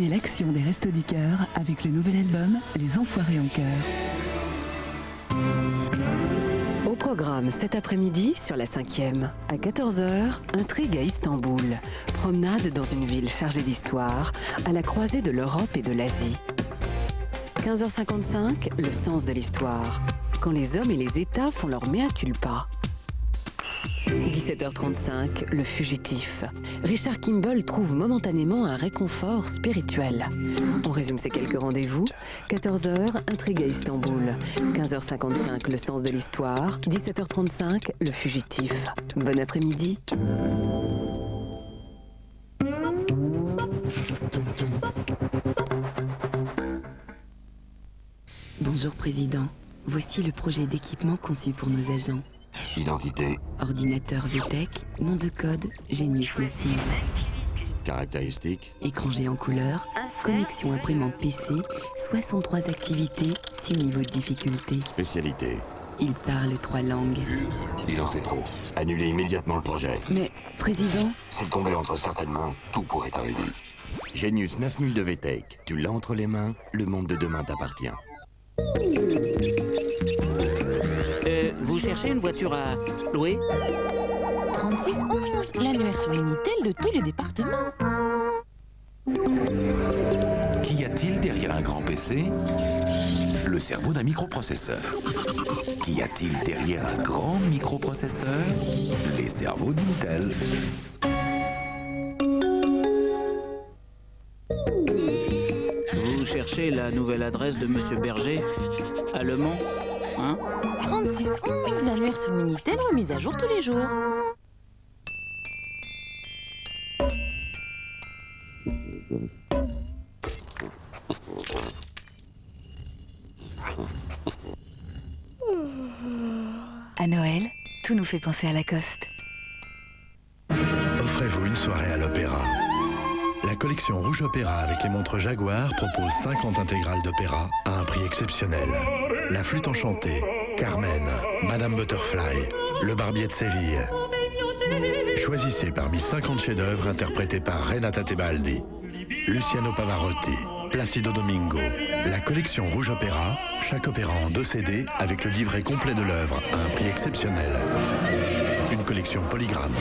Retrouvez l'action des Restos du Cœur avec le nouvel album Les Enfoirés en Cœur. Au programme cet après-midi sur la 5e, à 14h, intrigue à Istanbul, promenade dans une ville chargée d'histoire, à la croisée de l'Europe et de l'Asie. 15h55, le sens de l'histoire, quand les hommes et les États font leur mea culpa. 17h35, le fugitif. Richard Kimball trouve momentanément un réconfort spirituel. On résume ces quelques rendez-vous. 14h, intrigue à Istanbul. 15h55, le sens de l'histoire. 17h35, le fugitif. Bon après-midi. Bonjour Président. Voici le projet d'équipement conçu pour nos agents. Identité. Ordinateur VTech, nom de code Genius 9000. Caractéristiques. Écran géant couleur, connexion imprimante PC, 63 activités, 6 niveaux de difficulté. Spécialité. Il parle 3 langues. Il en sait trop. Annulez immédiatement le projet. Mais, Président... S'il tombait entre certaines mains, tout pourrait arriver. Genius 9000 de VTech. Tu l'as entre les mains, le monde de demain t'appartient. Vous cherchez une voiture à louer? 3611, l'annuaire sur Minitel de tous les départements. Qu'y a-t-il derrière un grand PC? Le cerveau d'un microprocesseur. Qu'y a-t-il derrière un grand microprocesseur? Les cerveaux d'Intel. Vous cherchez la nouvelle adresse de Monsieur Berger? À Le Mans, hein? 3611, l'annuaire sur Minitel remise à jour tous les jours. À Noël, tout nous fait penser à Lacoste. Offrez-vous une soirée à l'opéra. La collection Rouge Opéra avec les montres Jaguar propose 50 intégrales d'opéra à un prix exceptionnel. La flûte enchantée, Carmen, Madame Butterfly, Le Barbier de Séville. Choisissez parmi 50 chefs-d'œuvre interprétés par Renata Tebaldi, Luciano Pavarotti, Placido Domingo. La collection Rouge Opéra, chaque opéra en 2 CD avec le livret complet de l'œuvre à un prix exceptionnel. Une collection Polygramme.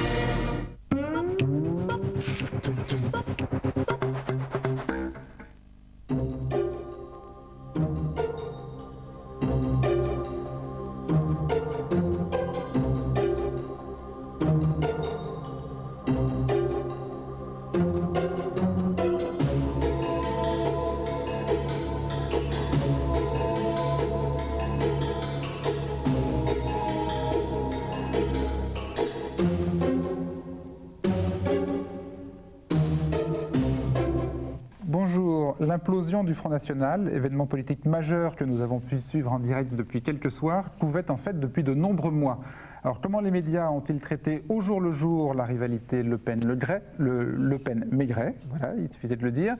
L'implosion du Front National, événement politique majeur que nous avons pu suivre en direct depuis quelques soirs, couvait en fait depuis de nombreux mois. Alors comment les médias ont-ils traité au jour le jour la rivalité Le Pen-Maigret, voilà, il suffisait de le dire.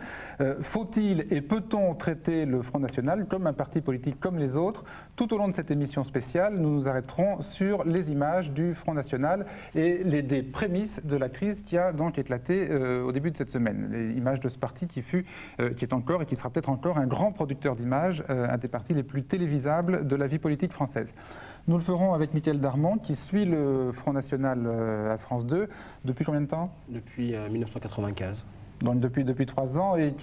Faut-il et peut-on traiter le Front National comme un parti politique comme les autres? Tout au long de cette émission spéciale, nous nous arrêterons sur les images du Front National et des prémices de la crise qui a donc éclaté au début de cette semaine. Les images de ce parti qui est encore et qui sera peut-être encore un grand producteur d'images, un des partis les plus télévisables de la vie politique française. Nous le ferons avec Mickaël Darmon, qui suit le Front National à France 2. Depuis combien de temps? Depuis 1995. Donc depuis 3 ans, et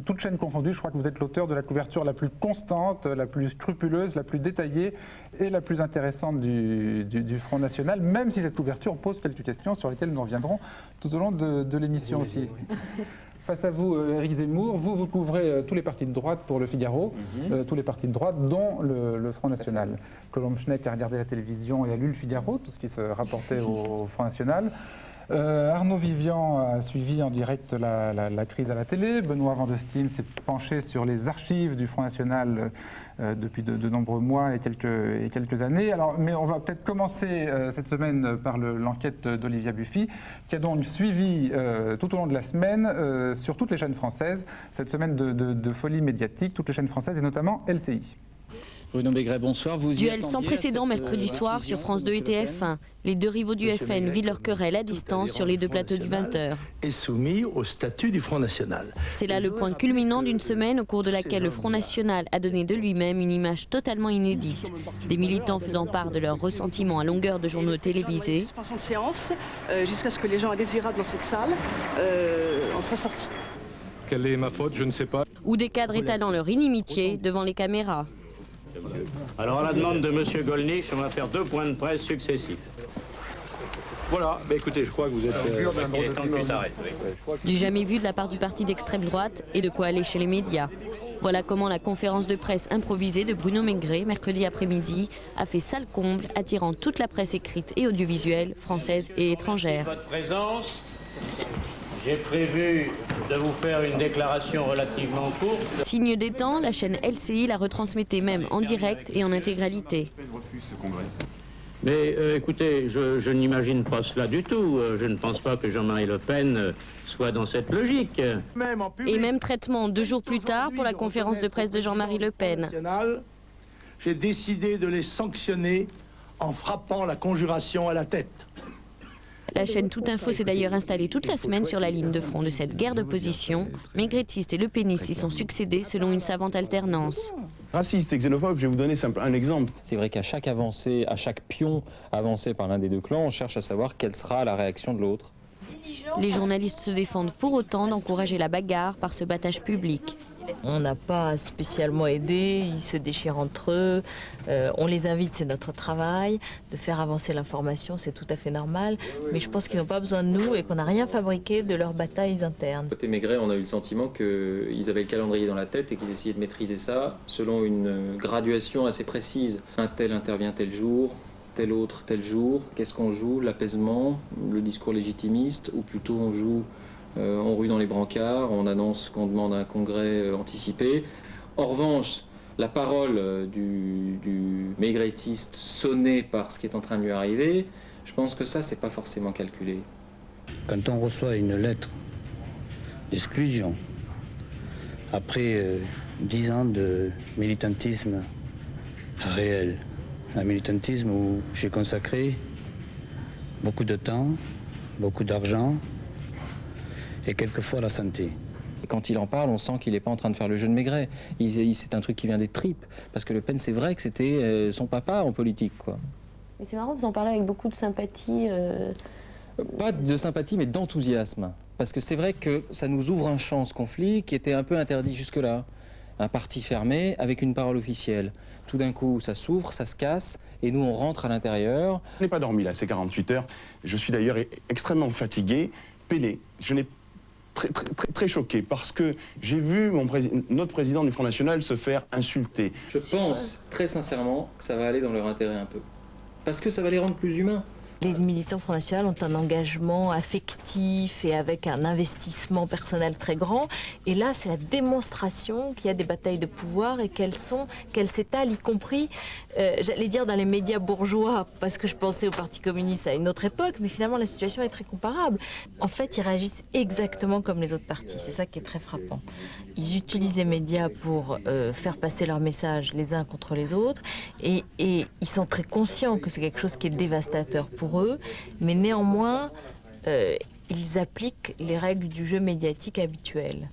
toute chaîne confondue, je crois que vous êtes l'auteur de la couverture la plus constante, la plus scrupuleuse, la plus détaillée et la plus intéressante du Front National, même si cette couverture pose quelques questions sur lesquelles nous reviendrons tout au long de l'émission aussi. Oui. Face à vous, Éric Zemmour, vous couvrez tous les partis de droite pour Le Figaro, tous les partis de droite, dont le Front National. Colombe Schneck a regardé la télévision et a lu Le Figaro, tout ce qui se rapportait au Front National. Arnaud Vivian a suivi en direct la crise à la télé. Benoît Vandestine s'est penché sur les archives du Front National depuis de nombreux mois et quelques années. Alors, mais on va peut-être commencer cette semaine par l'enquête d'Olivia Buffy, qui a donc suivi tout au long de la semaine sur toutes les chaînes françaises cette semaine de folie médiatique, toutes les chaînes françaises et notamment LCI. Bruno Maigret, bonsoir. Vous Duel sans précédent mercredi soir sur France 2 et TF1. Les deux rivaux du FN vident leur querelle à distance sur les deux plateaux du 20h. Est soumis au statut du Front National. C'est là le point culminant d'une semaine au cours de laquelle le Front National a donné de lui-même une image totalement inédite. Des militants faisant part de leurs ressentiments à longueur de journaux télévisés. Suspension de séance jusqu'à ce que les gens indésirables dans cette salle en soient sortis. Quelle est ma faute? Je ne sais pas. Ou des cadres étalant leur inimitié devant les caméras. Alors, à la demande de M. Gollnisch, on va faire 2 points de presse successifs. Voilà, bah écoutez, je crois que vous êtes... Il est temps que tu t'arrêtes, oui. Du jamais vu de la part du parti d'extrême droite et de quoi aller chez les médias. Voilà comment la conférence de presse improvisée de Bruno Maigret, mercredi après-midi, a fait salle comble, attirant toute la presse écrite et audiovisuelle, française et étrangère. Votre présence, j'ai prévu de vous faire une déclaration relativement courte. Signe des temps, la chaîne LCI la retransmettait même en direct et en intégralité. Mais écoutez, je n'imagine pas cela du tout. Je ne pense pas que Jean-Marie Le Pen soit dans cette logique. Et même traitement 2 jours plus tard pour la conférence de presse de Jean-Marie Le Pen. J'ai décidé de les sanctionner en frappant la conjuration à la tête. La chaîne Tout Info s'est d'ailleurs installée toute la semaine sur la ligne de front de cette guerre d'opposition. Maigretistes et Le Penistes s'y sont succédés selon une savante alternance. Raciste et xénophobe, je vais vous donner un exemple. C'est vrai qu'à chaque avancée, à chaque pion avancé par l'un des deux clans, on cherche à savoir quelle sera la réaction de l'autre. Les journalistes se défendent pour autant d'encourager la bagarre par ce battage public. On n'a pas spécialement aidé, ils se déchirent entre eux, on les invite, c'est notre travail, de faire avancer l'information, c'est tout à fait normal, mais je pense qu'ils n'ont pas besoin de nous et qu'on n'a rien fabriqué de leurs batailles internes. Côté Maigret, on a eu le sentiment qu'ils avaient le calendrier dans la tête et qu'ils essayaient de maîtriser ça selon une graduation assez précise. Un tel intervient tel jour, tel autre tel jour, qu'est-ce qu'on joue, l'apaisement, le discours légitimiste, ou plutôt on joue... on rue dans les brancards, on annonce qu'on demande un congrès anticipé. En revanche, la parole du maigretiste sonnée par ce qui est en train de lui arriver, je pense que ça, c'est pas forcément calculé. Quand on reçoit une lettre d'exclusion, après 10 ans de militantisme réel, un militantisme où j'ai consacré beaucoup de temps, beaucoup d'argent, et quelquefois la santé. Quand il en parle, on sent qu'il n'est pas en train de faire le jeu de Maigret. C'est un truc qui vient des tripes. Parce que Le Pen, c'est vrai que c'était son papa en politique, quoi. Mais c'est marrant, vous en parlez avec beaucoup de sympathie. Pas de sympathie, mais d'enthousiasme. Parce que c'est vrai que ça nous ouvre un champ, ce conflit, qui était un peu interdit jusque-là. Un parti fermé avec une parole officielle. Tout d'un coup, ça s'ouvre, ça se casse, et nous, on rentre à l'intérieur. Je n'ai pas dormi, là, ces 48 heures. Je suis d'ailleurs extrêmement fatigué, peiné. Je n'ai très choqué parce que j'ai vu notre président du Front National se faire insulter. Je pense très sincèrement que ça va aller dans leur intérêt un peu. Parce que ça va les rendre plus humains. Les militants Front National ont un engagement affectif et avec un investissement personnel très grand. Et là, c'est la démonstration qu'il y a des batailles de pouvoir et qu'elles s'étalent, y compris, j'allais dire, dans les médias bourgeois, parce que je pensais au Parti communiste à une autre époque, mais finalement, la situation est très comparable. En fait, ils réagissent exactement comme les autres partis. C'est ça qui est très frappant. Ils utilisent les médias pour faire passer leurs messages les uns contre les autres. Et ils sont très conscients que c'est quelque chose qui est dévastateur pour eux, mais néanmoins, ils appliquent les règles du jeu médiatique habituel.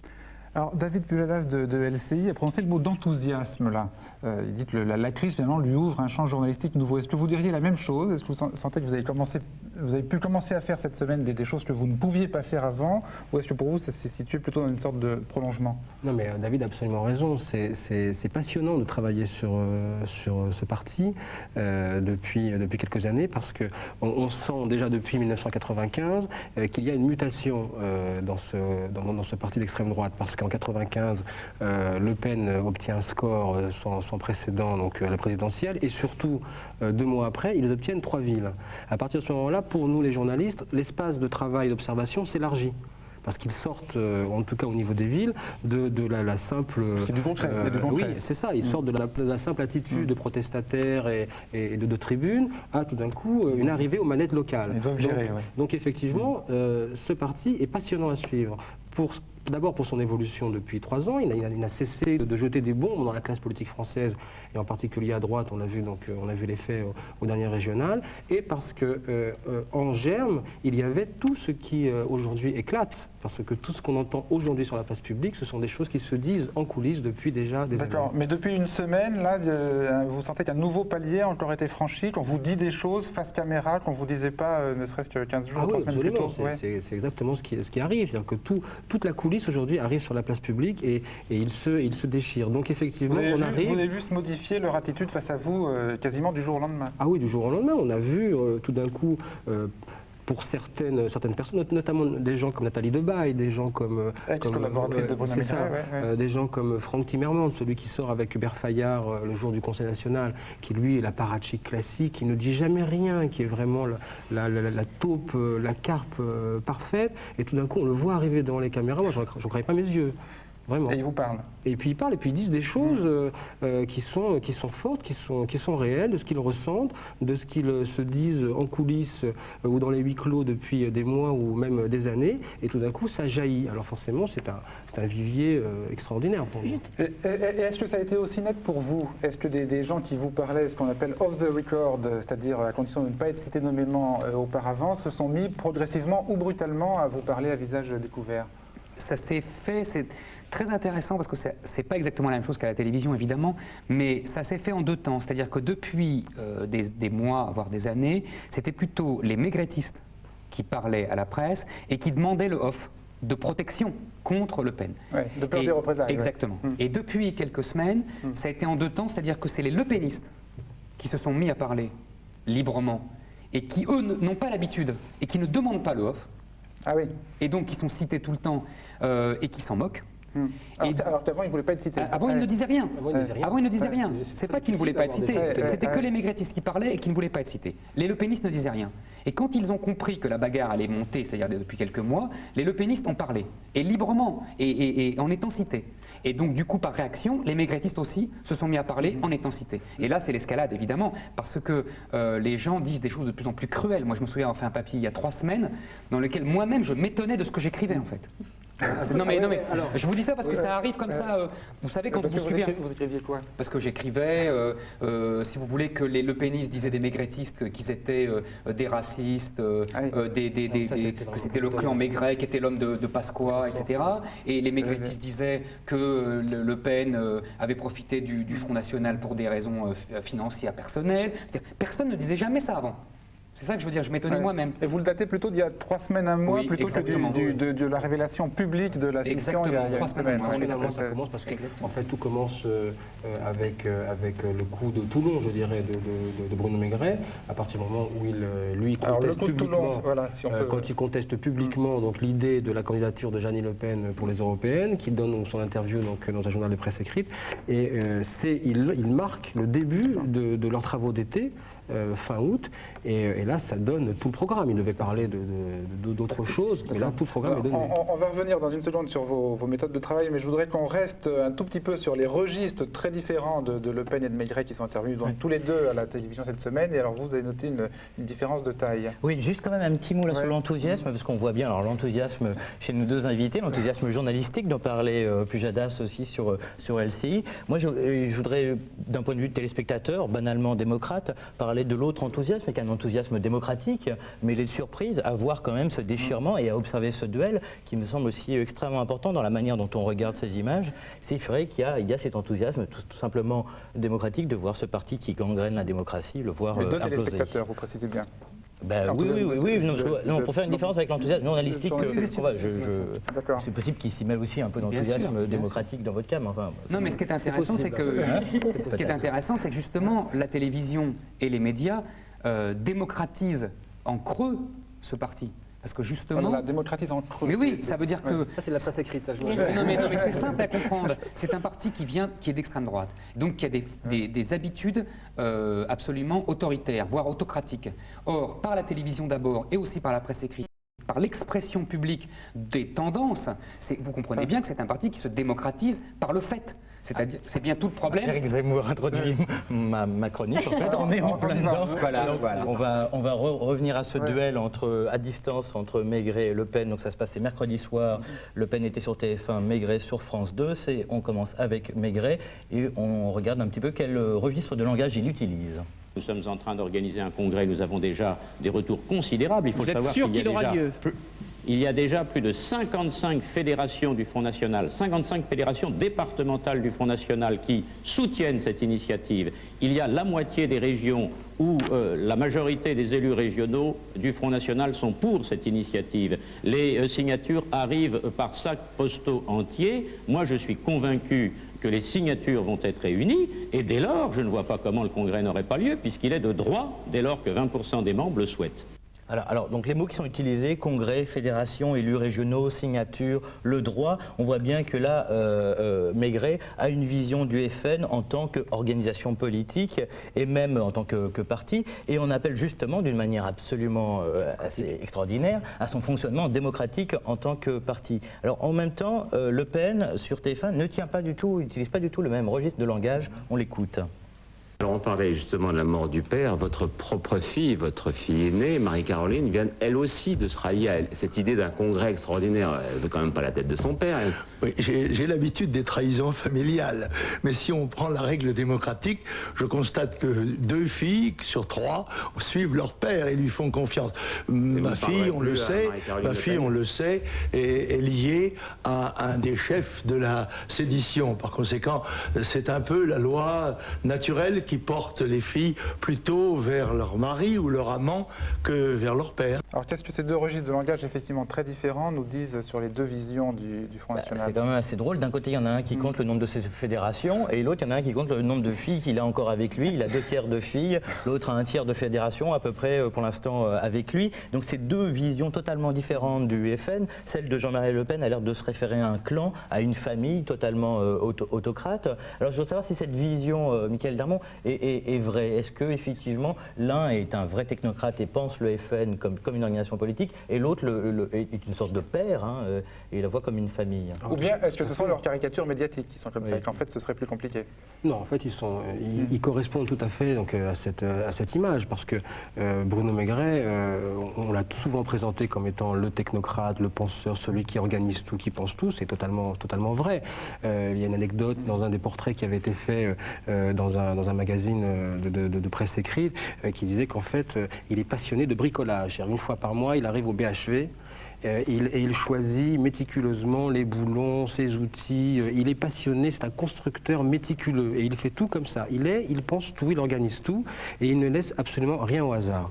Alors, David Pujadas de LCI a prononcé le mot d'enthousiasme, là. Il dit que la crise, finalement, lui ouvre un champ journalistique nouveau. Est-ce que vous diriez la même chose? Est-ce que vous sentez que vous avez pu commencer à faire cette semaine des choses que vous ne pouviez pas faire avant? Ou est-ce que pour vous, ça s'est situé plutôt dans une sorte de prolongement? Non, mais David a absolument raison. C'est passionnant de travailler sur ce parti depuis quelques années, parce qu'on sent déjà depuis 1995 qu'il y a une mutation dans ce parti d'extrême droite. Parce qu'en 1995, Le Pen obtient un score sans précédent, donc à la présidentielle, et surtout 2 mois après, ils obtiennent 3 villes. À partir de ce moment-là, pour nous les journalistes, l'espace de travail et d'observation s'élargit. Parce qu'ils sortent, en tout cas au niveau des villes, de la simple... C'est du concret. Oui, c'est ça. Ils sortent de la simple attitude de protestataires et de tribune à tout d'un coup une arrivée aux manettes locales. Ils doivent gérer, donc effectivement, ce parti est passionnant à suivre. tout d'abord pour son évolution depuis 3 ans. Il n'a cessé de jeter des bombes dans la classe politique française, et en particulier à droite, on a vu l'effet au dernier régional, et parce que en germe, il y avait tout ce qui aujourd'hui éclate, parce que tout ce qu'on entend aujourd'hui sur la place publique, ce sont des choses qui se disent en coulisses depuis déjà des années. D'accord, mais depuis une semaine, là, vous sentez qu'un nouveau palier a encore été franchi, qu'on vous dit des choses face caméra qu'on ne vous disait pas ne serait-ce que 15 jours, 3 semaines plus tôt. C'est exactement ce qui arrive. C'est-à-dire que toute la coulisse aujourd'hui arrive sur la place publique et il se déchire. Donc effectivement, vous avez vu se modifier leur attitude face à vous quasiment du jour au lendemain. Ah oui, du jour au lendemain. On a vu tout d'un coup... pour certaines personnes, notamment des gens comme Nathalie Debaille, des gens comme... Ex-collaboratrice de Bruno Maigret, des gens comme Franck Timmermans, celui qui sort avec Hubert Fayard le jour du Conseil national, qui lui est l'apparatchik classique, qui ne dit jamais rien, qui est vraiment la taupe, la carpe parfaite, et tout d'un coup on le voit arriver devant les caméras, moi je ne croyais pas mes yeux. Vraiment. Et ils vous parlent. Et puis ils parlent, et puis ils disent des choses qui sont fortes, qui sont réelles, de ce qu'ils ressentent, de ce qu'ils se disent en coulisses ou dans les huis clos depuis des mois ou même des années, et tout d'un coup ça jaillit. Alors forcément c'est un vivier extraordinaire pour nous. Et est-ce que ça a été aussi net pour vous? Est-ce que des gens qui vous parlaient, ce qu'on appelle off the record, c'est-à-dire à condition de ne pas être cités nommément auparavant, se sont mis progressivement ou brutalement à vous parler à visage découvert? Ça s'est fait, c'est très intéressant parce que c'est pas exactement la même chose qu'à la télévision évidemment, mais ça s'est fait en 2 temps. C'est-à-dire que depuis des mois, voire des années, c'était plutôt les maigretistes qui parlaient à la presse et qui demandaient le off de protection contre Le Pen. Ouais, de peur des représailles. Exactement. Ouais. Et depuis quelques semaines, ça a été en 2 temps, c'est-à-dire que c'est les Le Penistes qui se sont mis à parler librement et qui, eux, n'ont pas l'habitude et qui ne demandent pas le off. Ah oui. Et donc qui sont cités tout le temps et qui s'en moquent. Alors qu'avant, ils ne voulaient pas être cités. Avant, ils ne disaient rien. Avant, ils ne disaient rien. C'est pas qu'ils ne voulaient pas être cités. C'était que les maigretistes qui parlaient et qui ne voulaient pas être cités. Les lepénistes ne disaient rien. Et quand ils ont compris que la bagarre allait monter, c'est-à-dire depuis quelques mois, les lepénistes ont parlé. Et librement, et en étant cités. Et donc, du coup, par réaction, les maigretistes aussi se sont mis à parler en étant cités. Et là, c'est l'escalade, évidemment, parce que les gens disent des choses de plus en plus cruelles. Moi, je me souviens avoir fait un papier il y a 3 semaines, dans lequel moi-même, je m'étonnais de ce que j'écrivais, en fait. Non mais, alors, je vous dis ça parce que ça arrive comme ça, vous savez, quand vous suivez... Vous écriviez quoi? Parce que j'écrivais, si vous voulez, que les lepénistes disaient des maigretistes qu'ils étaient des racistes, que c'était le clan Maigret qui était l'homme de Pasqua, etc. Et les maigretistes disaient que Le Pen avait profité du Front National pour des raisons financières personnelles. Personne ne disait jamais ça avant. C'est ça que je veux dire, je m'étonnais moi-même. Et vous le datez plutôt d'il y a 3 semaines, un mois, plutôt que de la révélation publique de la scission il y a 3 semaines. Ça commence parce que, en fait, tout commence avec le coup de Toulon, je dirais, de Bruno Maigret, à partir du moment où lui conteste publiquement, quand il conteste publiquement donc l'idée de la candidature de Jeanine Le Pen pour les européennes, qu'il donne son interview donc dans un journal de presse écrite, et il marque le début de leurs travaux d'été. Fin août, et là ça donne tout le programme. Il devait parler d'autres choses, mais là tout le programme est donné. On va revenir dans une seconde sur vos méthodes de travail, mais je voudrais qu'on reste un tout petit peu sur les registres très différents de Le Pen et de Maigret qui sont intervenus tous les deux à la télévision cette semaine, et alors vous avez noté une différence de taille. Oui, juste quand même un petit mot là sur l'enthousiasme, parce qu'on voit bien l'enthousiasme chez nos 2 invités, l'enthousiasme journalistique dont parlait Pujadas aussi sur LCI. Moi je voudrais, d'un point de vue de téléspectateur, banalement démocrate, parler de l'autre enthousiasme, et qu'un enthousiasme démocratique, mais les surprises à voir quand même ce déchirement et à observer ce duel qui me semble aussi extrêmement important dans la manière dont on regarde ces images. C'est vrai qu'il y a cet enthousiasme tout simplement démocratique de voir ce parti qui gangrène la démocratie, le voir imploser. 2 téléspectateurs, vous précisez bien. Oui. Non, pour faire une différence avec l'enthusisme journalistique, c'est possible qu'il s'y mêle aussi un peu d'enthousiasme démocratique dans votre cas. Enfin, non, mais ce qui est intéressant, c'est que justement la télévision et les médias démocratisent en creux ce parti. Parce que justement... On la démocratise en creux. Mais oui, ça veut dire que... Ça, c'est la presse écrite, ça, je vois. Non, mais c'est simple à comprendre. C'est un parti qui est d'extrême droite. Donc, qui a des habitudes absolument autoritaires, voire autocratiques. Or, par la télévision d'abord, et aussi par la presse écrite, par l'expression publique des tendances, vous comprenez bien que c'est un parti qui se démocratise par le fait. C'est-à-dire, c'est bien tout le problème. Éric Zemmour introduit ma chronique, en fait, on est en plein dedans. Donc, on va revenir à ce duel à distance entre Maigret et Le Pen. Donc ça se passait mercredi soir, Le Pen était sur TF1, Maigret sur France 2. On commence avec Maigret et on regarde un petit peu quel registre de langage il utilise. Nous sommes en train d'organiser un congrès, nous avons déjà des retours considérables. Il faut Vous êtes savoir sûr qu'il aura lieu? Il y a déjà plus de 55 fédérations du Front National, 55 fédérations départementales du Front National qui soutiennent cette initiative. Il y a la moitié des régions où la majorité des élus régionaux du Front National sont pour cette initiative. Les signatures arrivent par sacs postaux entiers. Moi, je suis convaincu que les signatures vont être réunies, et dès lors, je ne vois pas comment le congrès n'aurait pas lieu, puisqu'il est de droit, dès lors que 20% des membres le souhaitent. Alors, donc les mots qui sont utilisés, congrès, fédération, élus régionaux, signature, le droit, on voit bien que là, Maigret a une vision du FN en tant qu'organisation politique et même en tant que parti, et on appelle justement d'une manière absolument assez extraordinaire à son fonctionnement démocratique en tant que parti. Alors en même temps, Le Pen sur TF1 ne tient pas du tout, n'utilise pas du tout le même registre de langage, on l'écoute. Alors on parlait justement de la mort du père. Votre propre fille, votre fille aînée, Marie-Caroline, vient elle aussi de se rallier à elle. Cette idée d'un congrès extraordinaire, elle veut quand même pas la tête de son père. Elle. Oui, j'ai l'habitude des trahisons familiales. Mais si on prend la règle démocratique, je constate que 2 filles sur 3 suivent leur père et lui font confiance. Ma fille, on le sait, est liée à un des chefs de la sédition. Par conséquent, c'est un peu la loi naturelle qui porte les filles plutôt vers leur mari ou leur amant que vers leur père. Alors qu'est-ce que ces 2 registres de langage effectivement très différents nous disent sur les 2 visions du Front National? C'est quand même assez drôle. D'un côté, il y en a un qui compte le nombre de ses fédérations et l'autre, il y en a un qui compte le nombre de filles qu'il a encore avec lui. Il a 2 tiers de filles, l'autre a 1 tiers de fédérations à peu près pour l'instant avec lui. Donc c'est 2 visions totalement différentes du FN. Celle de Jean-Marie Le Pen a l'air de se référer à un clan, à une famille totalement autocrate. Alors je veux savoir si cette vision, Michael Darmon, est vraie. Est-ce que effectivement l'un est un vrai technocrate et pense le FN comme une organisation politique et l'autre est une sorte de père et la voit comme une famille? Ou bien est-ce que ce sont leurs caricatures médiatiques qui sont comme ça et qu'en fait ce serait plus compliqué? Non, en fait ils correspondent tout à fait donc, à cette image parce que Bruno Maigret, on l'a souvent présenté comme étant le technocrate, le penseur, celui qui organise tout, qui pense tout. C'est totalement vrai. Il y a une anecdote dans un des portraits qui avait été fait dans un magazine de presse écrite qui disait qu'en fait il est passionné de bricolage. Une fois par mois, il arrive au BHV. Il choisit méticuleusement les boulons, ses outils. Il est passionné, c'est un constructeur méticuleux. Et il fait tout comme ça. Il pense tout, il organise tout. Et il ne laisse absolument rien au hasard.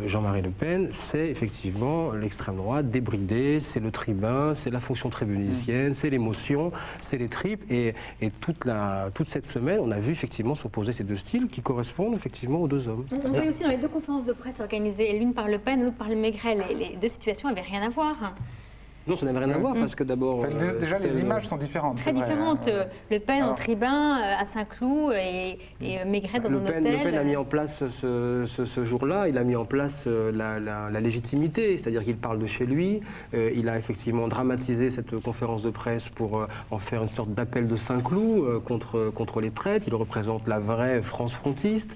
Jean-Marie Le Pen, c'est effectivement l'extrême droite débridée, c'est le tribun, c'est la fonction tribunicienne, c'est l'émotion, c'est les tripes. Et toute cette semaine, on a vu effectivement s'opposer ces 2 styles qui correspondent effectivement aux 2 hommes. On voit aussi dans les 2 conférences de presse organisées, l'une par Le Pen, l'autre par le Maigret, les 2 situations avaient rien à voir. Non, ça n'avait rien à voir parce que d'abord... Déjà, les images sont différentes. Très différentes. Le Pen en tribun à Saint-Cloud et Maigret dans un hôtel. Le Pen a mis en place ce jour-là, il a mis en place la légitimité, c'est-à-dire qu'il parle de chez lui. Il a effectivement dramatisé cette conférence de presse pour en faire une sorte d'appel de Saint-Cloud contre les traites. Il représente la vraie France frontiste.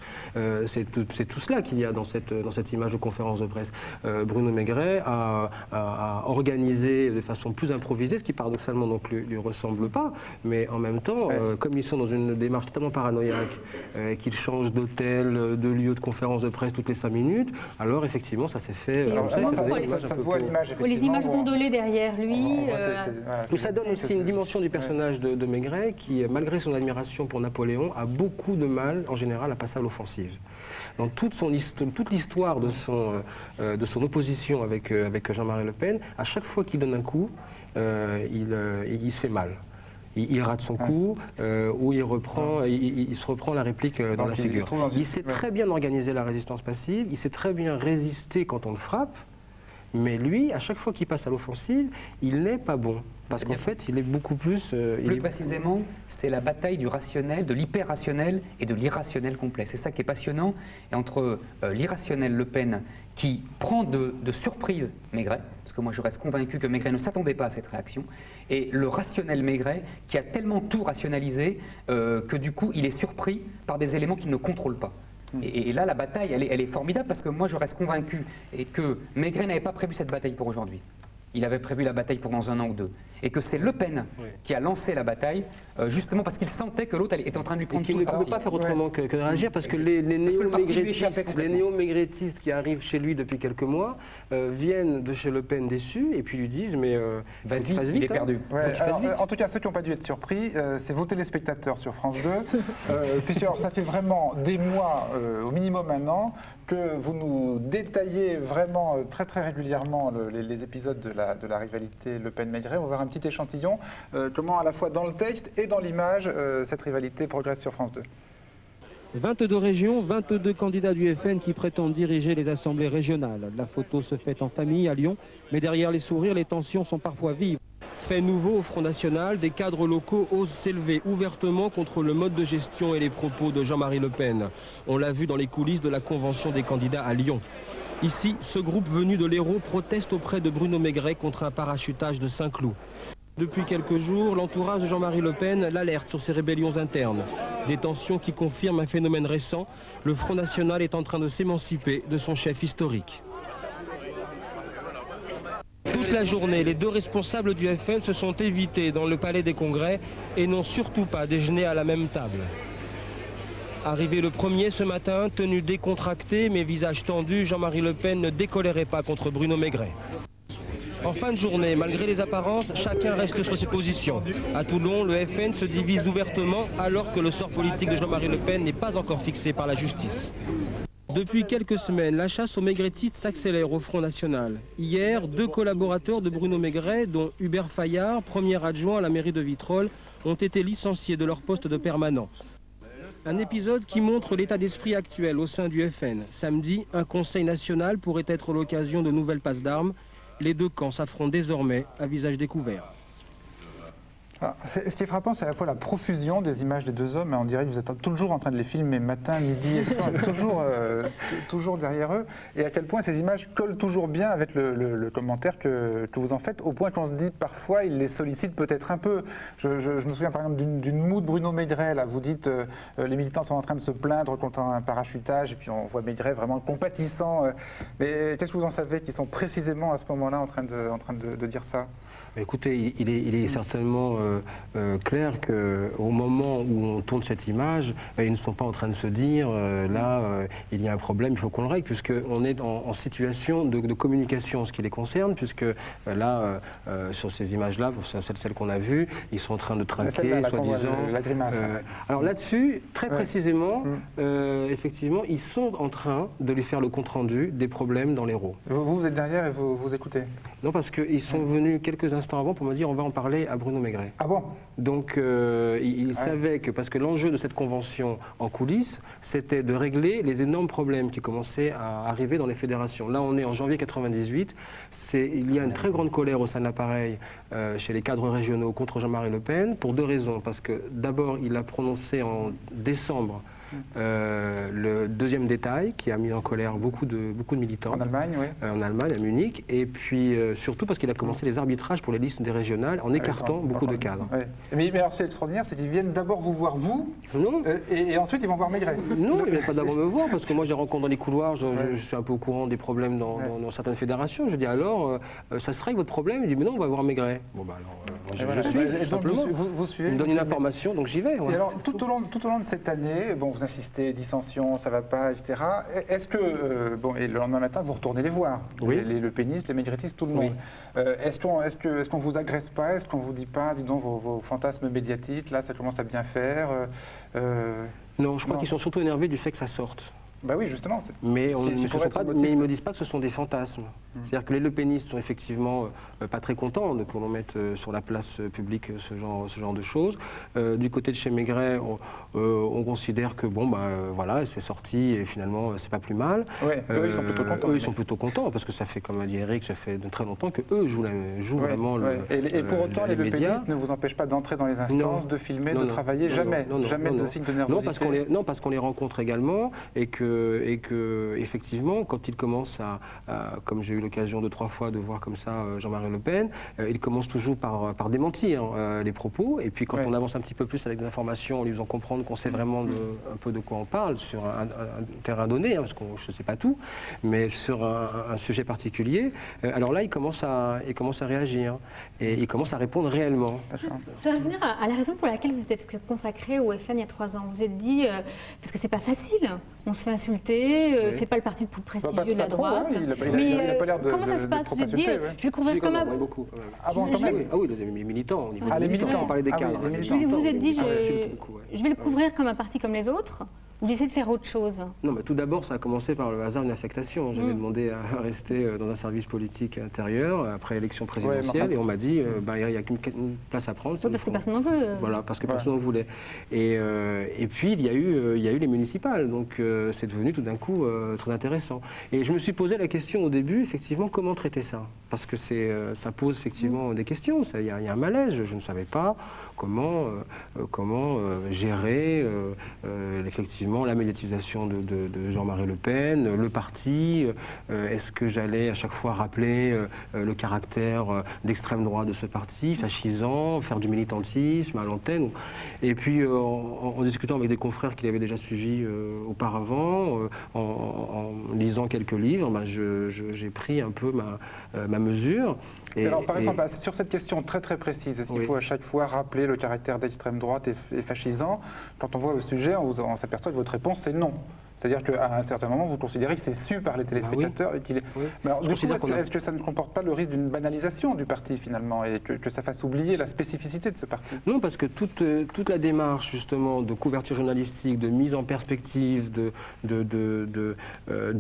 C'est tout cela qu'il y a dans cette image de conférence de presse. Bruno Maigret a organisé de façon plus improvisée, ce qui paradoxalement donc lui ressemble pas, mais en même temps, comme ils sont dans une démarche totalement paranoïaque, qu'ils changent d'hôtel, de lieu de conférence de presse toutes les 5 minutes, alors effectivement ça s'est fait... Ça se voit à l'image, effectivement. Les images gondolées derrière lui. Ça donne aussi une dimension du personnage de Maigret qui, malgré son admiration pour Napoléon, a beaucoup de mal en général à passer à l'offensive. Dans toute l'histoire de son opposition avec Jean-Marie Le Pen, à chaque fois qu'il donne un coup, il se fait mal. Il rate son coup, ou il se reprend la réplique dans la figure. Il sait très bien organiser la résistance passive, il sait très bien résister quand on le frappe, mais lui, à chaque fois qu'il passe à l'offensive, il n'est pas bon. Parce qu'en fait, il est beaucoup plus... Plus précisément, c'est la bataille du rationnel, de l'hyper-rationnel et de l'irrationnel complet. C'est ça qui est passionnant. Et entre l'irrationnel Le Pen, qui prend de surprise Maigret, parce que moi je reste convaincu que Maigret ne s'attendait pas à cette réaction, et le rationnel Maigret, qui a tellement tout rationalisé que du coup il est surpris par des éléments qu'il ne contrôle pas. Et là, la bataille, elle est formidable, parce que moi je reste convaincu et que Maigret n'avait pas prévu cette bataille pour aujourd'hui. Il avait prévu la bataille pour dans 1 an ou 2. Et que c'est Le Pen qui a lancé la bataille, justement parce qu'il sentait que l'autre était en train de lui prendre tout le parti. Il ne pouvait pas faire autrement que de réagir, parce que les néo-maigretistes qui arrivent chez lui depuis quelques mois viennent de chez Le Pen déçus et puis lui disent mais vas-y, il est perdu. En tout cas, ceux qui n'ont pas dû être surpris, c'est vos téléspectateurs sur France 2. Puisque alors, ça fait vraiment des mois, au minimum 1 an, que vous nous détaillez vraiment très très régulièrement les épisodes de la rivalité Le Pen-Maigret. On va voir un petit échantillon, comment à la fois dans le texte et dans l'image, cette rivalité progresse sur France 2. 22 régions, 22 candidats du FN qui prétendent diriger les assemblées régionales. La photo se fait en famille à Lyon, mais derrière les sourires, les tensions sont parfois vives. Fait nouveau au Front National, des cadres locaux osent s'élever ouvertement contre le mode de gestion et les propos de Jean-Marie Le Pen. On l'a vu dans les coulisses de la convention des candidats à Lyon. Ici, ce groupe venu de l'Hérault proteste auprès de Bruno Maigret contre un parachutage de Saint-Cloud. Depuis quelques jours, l'entourage de Jean-Marie Le Pen l'alerte sur ses rébellions internes. Des tensions qui confirment un phénomène récent. Le Front National est en train de s'émanciper de son chef historique. Toute la journée, les 2 responsables du FN se sont évités dans le palais des congrès et n'ont surtout pas déjeuné à la même table. Arrivé le premier ce matin, tenue décontractée mais visage tendu, Jean-Marie Le Pen ne décolérait pas contre Bruno Maigret. En fin de journée, malgré les apparences, chacun reste sur ses positions. À Toulon, le FN se divise ouvertement alors que le sort politique de Jean-Marie Le Pen n'est pas encore fixé par la justice. Depuis quelques semaines, la chasse aux maigretistes s'accélère au Front National. Hier, 2 collaborateurs de Bruno Maigret, dont Hubert Fayard, premier adjoint à la mairie de Vitrolles, ont été licenciés de leur poste de permanent. Un épisode qui montre l'état d'esprit actuel au sein du FN. Samedi, un conseil national pourrait être l'occasion de nouvelles passes d'armes. Les 2 camps s'affrontent désormais à visage découvert. Ce qui est frappant, c'est à la fois la profusion des images des 2 hommes. On dirait que vous êtes toujours en train de les filmer matin, midi et soir, toujours derrière eux. Et à quel point ces images collent toujours bien avec le commentaire que vous en faites, au point qu'on se dit parfois, ils les sollicitent peut-être un peu. Je me souviens par exemple d'une moue de Bruno Maigret. Là, vous dites les militants sont en train de se plaindre contre un parachutage, et puis on voit Maigret vraiment compatissant. Mais qu'est-ce que vous en savez qui sont précisément à ce moment-là en train de dire ça ? Écoutez, il est certainement clair qu'au moment où on tourne cette image, ils ne sont pas en train de se dire il y a un problème, il faut qu'on le règle, puisqu'on est en situation de communication en ce qui les concerne, puisque là, sur ces images-là, celles qu'on a vues, ils sont en train de trinquer, soi-disant. Alors là-dessus, très précisément, effectivement, ils sont en train de lui faire le compte-rendu des problèmes dans l'Hérault. Vous êtes derrière et vous écoutez? Non, parce qu'ils sont venus quelques instants avant pour me dire on va en parler à Bruno Maigret. Ah bon? Donc il savait que, parce que l'enjeu de cette convention en coulisses, c'était de régler les énormes problèmes qui commençaient à arriver dans les fédérations. Là on est en janvier 98, il y a une très grande colère au sein de l'appareil chez les cadres régionaux contre Jean-Marie Le Pen, pour 2 raisons. Parce que d'abord il a prononcé en décembre le 2e détail qui a mis en colère beaucoup de militants. En Allemagne, oui. En Allemagne, à Munich. Et puis surtout parce qu'il a commencé les arbitrages pour les listes des régionales en écartant beaucoup de cadres. Oui. Mais alors ce qui est extraordinaire, c'est qu'ils viennent d'abord vous voir vous, et ensuite ils vont voir Maigret. Non, ils ne viennent pas d'abord me voir, parce que moi je les rencontre dans les couloirs, je suis un peu au courant des problèmes dans certaines fédérations. Je dis alors, ça se règle votre problème? Il dit mais non, on va voir Maigret. Bon bah alors, je suis, simplement. Vous suivez, il me donne une information, donc j'y vais. Et alors tout au long de cette année, bon, vous insistez, dissension, ça va pas, etc. Est-ce que, et le lendemain matin, vous retournez les voir, oui. les lepénistes, les maigretistes, tout le monde. Oui. Est-ce qu'on vous agresse pas? Est-ce qu'on vous dit pas, dis donc, vos fantasmes médiatiques, là, ça commence à bien faire Non, je crois qu'ils sont surtout énervés du fait que ça sorte. Bah oui, justement. Mais ils ne me disent pas que ce sont des fantasmes. C'est-à-dire que les lepénistes sont effectivement pas très contents que l'on mette sur la place publique ce genre de choses. Du côté de chez Maigret, on considère que bon, voilà, c'est sorti et finalement c'est pas plus mal. Ouais, eux, ils sont plutôt contents. Eux, ils sont plutôt contents parce que ça fait, comme a dit Eric, ça fait de très longtemps que eux jouent vraiment et pour autant, les lepénistes ne vous empêchent pas d'entrer dans les instances, de filmer, de travailler, jamais de signe de nervosité. Non, parce qu'on les rencontre également et que effectivement, quand ils commencent comme j'ai eu l'occasion 2-3 fois de voir comme ça Jean-Marie Le Pen, il commence toujours par démentir les propos, et puis quand on avance un petit peu plus avec des informations, en lui faisant comprendre qu'on sait vraiment un peu de quoi on parle sur un terrain donné, parce que je ne sais pas tout, mais sur un sujet particulier, alors là il commence à réagir et il commence à répondre réellement. Je voudrais revenir à la raison pour laquelle vous êtes consacré au FN il y a 3 ans. Vous vous êtes dit, parce que c'est pas facile, on se fait insulter, c'est pas le parti le plus prestigieux de la droite. Mais comment ça se passe? Vous êtes dit, je vais couvrir comme un... Ah oui, les militants, au niveau des militants, on parlait des cadres. Vous vous êtes dit, je vais le couvrir comme un parti comme les autres, ou j'essaie de faire autre chose? Non, mais tout d'abord, ça a commencé par le hasard d'une affectation. J'avais demandé à rester dans un service politique intérieur après l'élection présidentielle, et on m'a dit, il n'y a qu'une place à prendre. Oui, parce que personne n'en veut. Voilà, parce que personne n'en voulait. Et puis, il y a eu les municipales, donc c'est devenu tout d'un coup très intéressant. Et je me suis posé la question au début, effectivement, comment traiter ça? Parce que ça pose effectivement des questions, il y a un malaise, je ne savais pas comment gérer effectivement la médiatisation de Jean-Marie Le Pen, le parti, est-ce que j'allais à chaque fois rappeler le caractère d'extrême droite de ce parti, fascisant, faire du militantisme à l'antenne. Et puis en discutant avec des confrères qui l'avaient déjà suivi auparavant, en lisant quelques livres, j'ai pris un peu ma mesure. Alors, par exemple, sur cette question très très précise, est-ce qu'il faut à chaque fois rappeler le caractère d'extrême droite et fascisant? Quand on voit le sujet, on s'aperçoit que votre réponse c'est non. C'est-à-dire qu'à un certain moment, vous considérez que c'est su par les téléspectateurs. Et qu'il est... Mais alors, du coup, est-ce que ça ne comporte pas le risque d'une banalisation du parti, finalement, et que ça fasse oublier la spécificité de ce parti? Non, parce que toute la démarche, justement, de couverture journalistique, de mise en perspective, de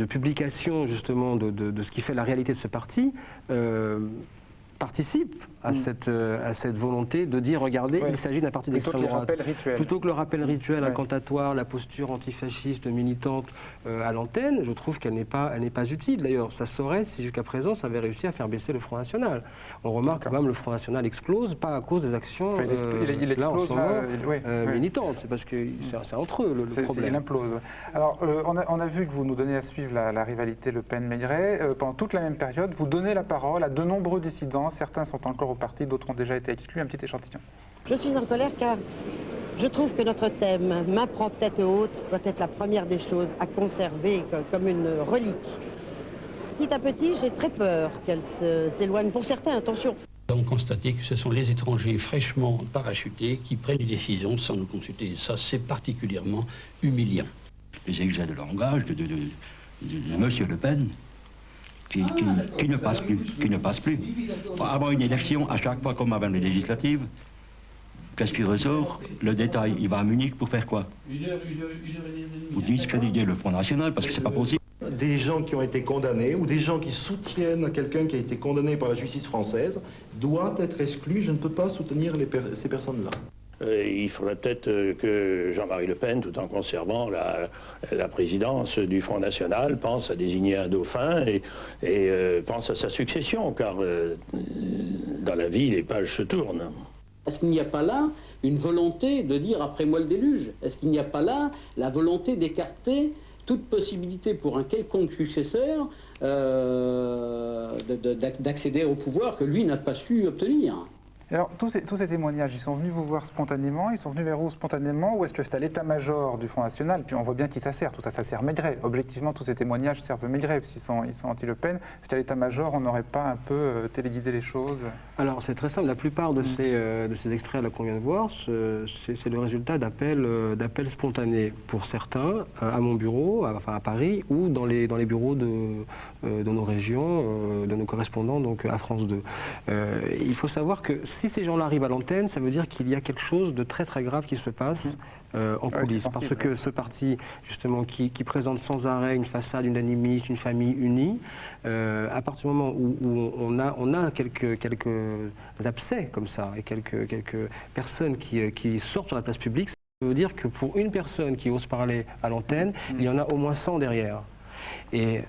publication, justement, de ce qui fait la réalité de ce parti, participe à cette volonté de dire, regardez, il s'agit d'un parti d'extrême droite. Plutôt que le rappel rituel incantatoire, la posture antifasciste militante à l'antenne, je trouve qu'elle n'est pas utile. D'ailleurs, ça saurait si jusqu'à présent ça avait réussi à faire baisser le Front National. On remarque quand même le Front National explose, pas à cause des actions là en ce moment militantes, c'est parce que c'est entre eux le problème. Il implose. Alors, on a vu que vous nous donnez à suivre la rivalité Le Pen-Maigret. Pendant toute la même période, vous donnez la parole à de nombreux dissidents. Certains sont encore au parti, d'autres ont déjà été exclus. Un petit échantillon. Je suis en colère car je trouve que notre thème, ma propre tête haute, doit être la première des choses à conserver comme une relique. Petit à petit, j'ai très peur qu'elle s'éloigne. Pour certains, attention. Nous avons constaté que ce sont les étrangers fraîchement parachutés qui prennent des décisions sans nous consulter. Ça, c'est particulièrement humiliant. Les excès de langage de M. Le Pen, qui ne passe plus. Avant une élection, à chaque fois comme avant les législatives, qu'est-ce qui ressort? Le détail, il va à Munich pour faire quoi? Pour discréditer le Front National, parce que c'est pas possible. Des gens qui ont été condamnés ou des gens qui soutiennent quelqu'un qui a été condamné par la justice française doivent être exclus. Je ne peux pas soutenir ces personnes-là. Il faudrait peut-être que Jean-Marie Le Pen, tout en conservant la présidence du Front National, pense à désigner un dauphin et pense à sa succession, car dans la vie, les pages se tournent. Est-ce qu'il n'y a pas là une volonté de dire « après moi le déluge » Est-ce qu'il n'y a pas là la volonté d'écarter toute possibilité pour un quelconque successeur d'accéder au pouvoir que lui n'a pas su obtenir? Alors, tous ces témoignages, ils sont venus vous voir spontanément, ils sont venus vers vous spontanément, ou est-ce que c'est à l'état-major du Front National? Puis on voit bien qui ça sert, tout ça sert Maigret. Objectivement, tous ces témoignages servent Maigret, parce qu'ils sont anti-Le Pen. Est-ce qu'à l'état-major, on n'aurait pas un peu téléguidé les choses? Alors, c'est très simple. La plupart de ces extraits qu'on vient de voir, c'est le résultat d'appels spontanés, pour certains, à mon bureau, enfin à Paris, ou dans les bureaux de nos régions, de nos correspondants, donc à France 2. Il faut savoir que si ces gens-là arrivent à l'antenne, ça veut dire qu'il y a quelque chose de très très grave qui se passe en coulisses. Parce que ce parti, justement, qui présente sans arrêt une façade unanimiste, une famille unie, à partir du moment où on a quelques abcès comme ça, et quelques personnes qui sortent sur la place publique, ça veut dire que pour une personne qui ose parler à l'antenne, il y en a au moins 100 derrière. Et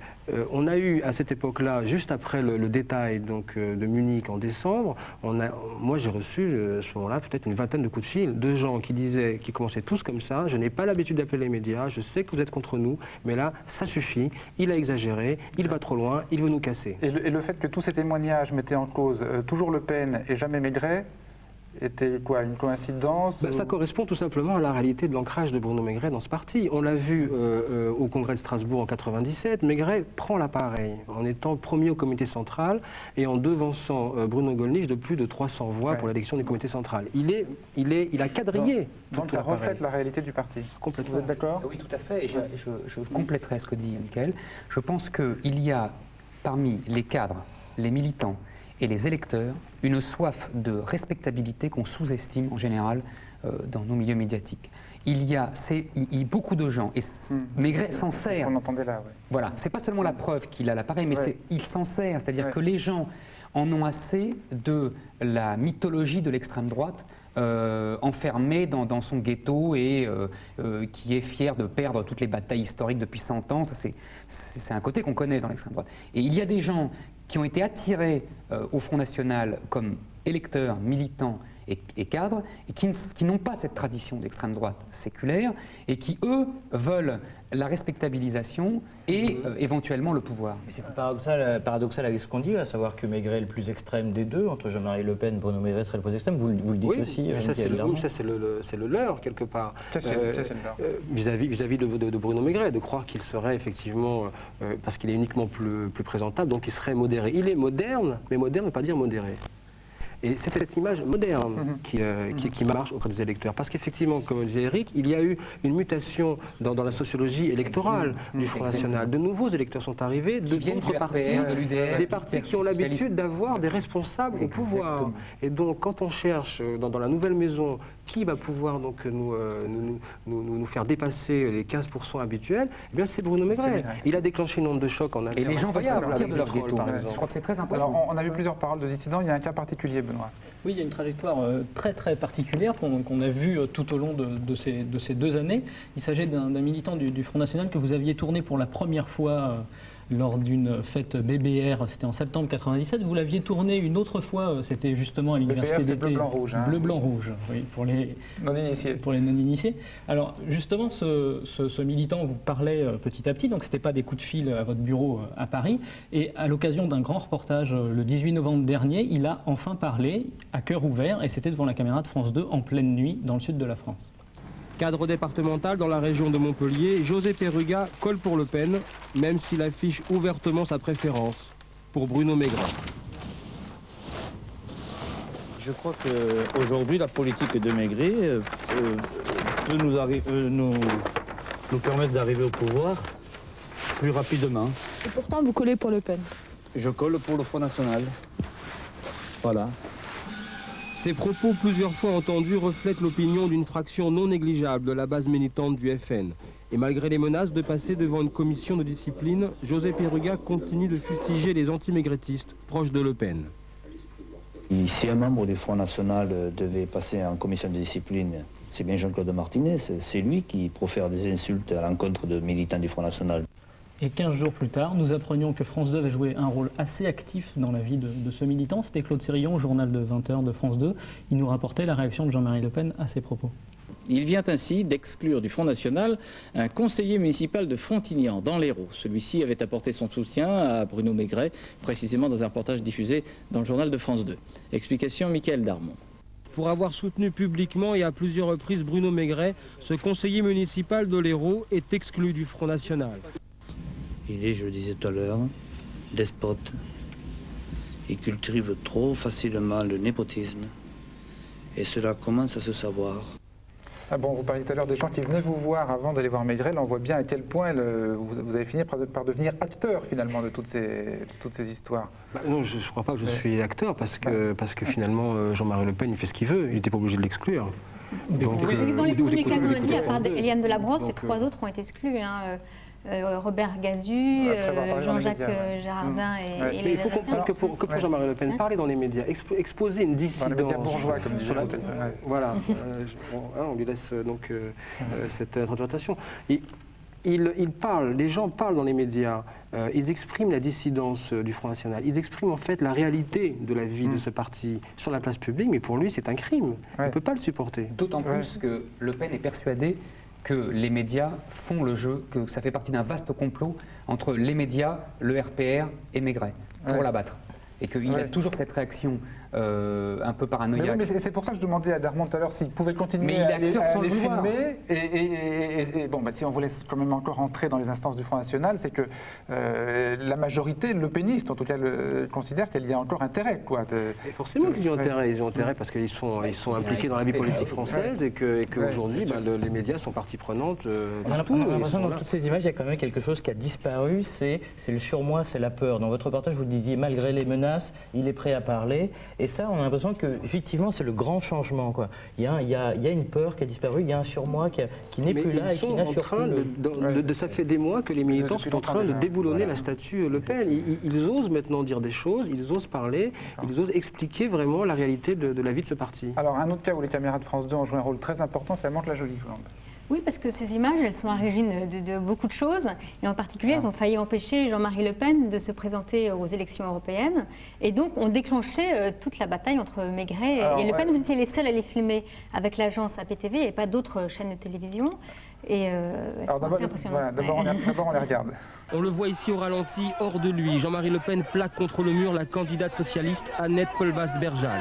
on a eu à cette époque-là, juste après le détail donc, de Munich en décembre, moi j'ai reçu à ce moment-là peut-être une vingtaine de coups de fil de gens qui commençaient tous comme ça. Je n'ai pas l'habitude d'appeler les médias, je sais que vous êtes contre nous, mais là ça suffit, il a exagéré, il va trop loin, il veut nous casser. Et le fait que tous ces témoignages mettaient en cause toujours Le Pen et jamais Maigret, était quoi, une coïncidence Ça correspond tout simplement à la réalité de l'ancrage de Bruno Maigret dans ce parti. On l'a vu au congrès de Strasbourg en 97, Maigret prend l'appareil en étant premier au comité central et en devançant Bruno Gollnisch de plus de 300 voix pour l'élection du comité central. Il a quadrillé. Donc ça reflète la réalité du parti. Complètement. Vous êtes d'accord? Oui, tout à fait. Et je compléterai ce que dit Michael. Je pense qu'il y a parmi les cadres, les militants et les électeurs une soif de respectabilité qu'on sous-estime en général dans nos milieux médiatiques. Il y a beaucoup de gens, et Maigret s'en sert. On entendait là, Voilà, c'est pas seulement la preuve qu'il a l'appareil, mais il s'en sert, c'est-à-dire que les gens en ont assez de la mythologie de l'extrême droite enfermée dans son ghetto et qui est fier de perdre toutes les batailles historiques depuis 100 ans. C'est un côté qu'on connaît dans l'extrême droite. Et il y a des gens qui ont été attirés au Front National comme électeurs, militants et cadres, et qui n'ont pas cette tradition d'extrême droite séculaire, et qui, eux, veulent la respectabilisation et éventuellement le pouvoir. Mais c'est paradoxal avec ce qu'on dit, à savoir que Maigret est le plus extrême des deux, entre Jean-Marie Le Pen, Bruno Maigret serait le plus extrême, vous le dites aussi. Mais ça, c'est le leurre, quelque part. Vis-à-vis de Bruno Maigret, de croire qu'il serait effectivement, parce qu'il est uniquement plus présentable, donc il serait modéré. Il est moderne, mais moderne ne veut pas dire modéré. Et c'est cette image moderne qui marche auprès des électeurs. Parce qu'effectivement, comme disait Eric, il y a eu une mutation dans la sociologie électorale du Front National. De nouveaux électeurs sont arrivés, d'autres partis, des partis qui ont l'habitude d'avoir des responsables au pouvoir. Et donc, quand on cherche dans la nouvelle maison qui va pouvoir donc nous faire dépasser les 15% habituels, eh bien c'est Bruno Maigret. Il a déclenché une onde de choc en interne. Et les gens veulent sortir de leur ghetto. Je crois que c'est très important. Alors, on a vu plusieurs paroles de dissidents, il y a un cas particulier, Benoît. Oui, il y a une trajectoire très très particulière qu'on a vue tout au long de ces 2 années. Il s'agit d'un militant du Front National que vous aviez tourné pour la première fois lors d'une fête BBR, c'était en septembre 97. Vous l'aviez tourné une autre fois, c'était justement à l'université d'été. Bleu-blanc-rouge. Bleu-blanc-rouge, oui, pour les non-initiés. Alors justement, ce militant vous parlait petit à petit, donc c'était pas des coups de fil à votre bureau à Paris. Et à l'occasion d'un grand reportage le 18 novembre dernier, il a enfin parlé à cœur ouvert, et c'était devant la caméra de France 2 en pleine nuit dans le sud de la France. Cadre départemental dans la région de Montpellier, José Perruga colle pour Le Pen, même s'il affiche ouvertement sa préférence pour Bruno Maigret. Je crois qu'aujourd'hui, la politique de Maigret peut nous permettre d'arriver au pouvoir plus rapidement. Et pourtant, vous collez pour Le Pen. Je colle pour le Front National. Voilà. Ces propos plusieurs fois entendus reflètent l'opinion d'une fraction non négligeable de la base militante du FN. Et malgré les menaces de passer devant une commission de discipline, José Perruga continue de fustiger les anti-maigretistes proches de Le Pen. Si un membre du Front National devait passer en commission de discipline, c'est bien Jean-Claude Martinez, c'est lui qui profère des insultes à l'encontre de militants du Front National. Et 15 jours plus tard, nous apprenions que France 2 avait joué un rôle assez actif dans la vie de ce militant. C'était Claude Sérillon, au journal de 20h de France 2. Il nous rapportait la réaction de Jean-Marie Le Pen à ses propos. Il vient ainsi d'exclure du Front National un conseiller municipal de Frontignan, dans l'Hérault. Celui-ci avait apporté son soutien à Bruno Maigret, précisément dans un reportage diffusé dans le journal de France 2. Explication, Michael Darmon. Pour avoir soutenu publiquement et à plusieurs reprises Bruno Maigret, ce conseiller municipal de l'Hérault est exclu du Front National. Il est, je le disais tout à l'heure, despote. Il cultive trop facilement le népotisme. Et cela commence à se savoir. Ah bon, vous parliez tout à l'heure des gens qui venaient vous voir avant d'aller voir Maigret. Là, on voit bien à quel point vous avez fini par devenir acteur, finalement, de toutes ces histoires. Non, je ne crois pas que je suis acteur, parce que finalement, Jean-Marie Le Pen, il fait ce qu'il veut. Il n'était pas obligé de l'exclure. Donc, dans les premiers cas, on a dit, à part Eliane Delabrosse, les 3 autres ont été exclus. Robert Gazu, Jean-Jacques Girardin et il faut comprendre que pour Jean-Marie Le Pen, parler dans les médias, exposer une dissidence bourgeois, comme sur la... Voilà, on lui laisse donc cette interprétation. Les gens parlent dans les médias, ils expriment la dissidence du Front National, ils expriment en fait la réalité de la vie de ce parti sur la place publique, mais pour lui c'est un crime, il ne peut pas le supporter. D'autant plus que Le Pen est persuadé que les médias font le jeu, que ça fait partie d'un vaste complot entre les médias, le RPR et Maigret, pour l'abattre. Et qu'il a toujours cette réaction un peu paranoïaque. Mais c'est pour ça que je demandais à Darmon tout à l'heure s'il pouvait continuer à les filmer. Et bon, si on vous laisse quand même encore entrer dans les instances du Front National, c'est que la majorité, le péniste en tout cas, considère qu'il y a encore intérêt. Et forcément qu'ils ont intérêt. Ils ont intérêt parce qu'ils sont impliqués dans la vie politique française et qu'aujourd'hui, les médias sont partie prenante. On a l'impression que dans toutes ces images, il y a quand même quelque chose qui a disparu, c'est le surmoi, c'est la peur. Dans votre reportage, vous le disiez, malgré les menaces, il est prêt à parler. Et ça, on a l'impression que, effectivement, c'est le grand changement, quoi. Il y a une peur qui a disparu, il y a un surmoi qui n'est plus là et qui n'assure plus. Ça fait des mois que les militants sont en train de déboulonner la statue Le Pen. Ils osent maintenant dire des choses, ils osent parler, ils osent expliquer vraiment la réalité de la vie de ce parti. Alors, un autre cas où les caméras de France 2 ont joué un rôle très important, c'est à Mantes-la-Jolie. Oui, parce que ces images, elles sont à l'origine de beaucoup de choses. Et en particulier, elles ont failli empêcher Jean-Marie Le Pen de se présenter aux élections européennes. Et donc, ont déclenché toute la bataille entre Maigret et Le Pen. Vous étiez les seuls à les filmer avec l'agence APTV et pas d'autres chaînes de télévision. Et elles sont assez impressionnantes. D'abord, on les regarde. On le voit ici au ralenti, hors de lui. Jean-Marie Le Pen plaque contre le mur la candidate socialiste Annette Polvast-Berjal.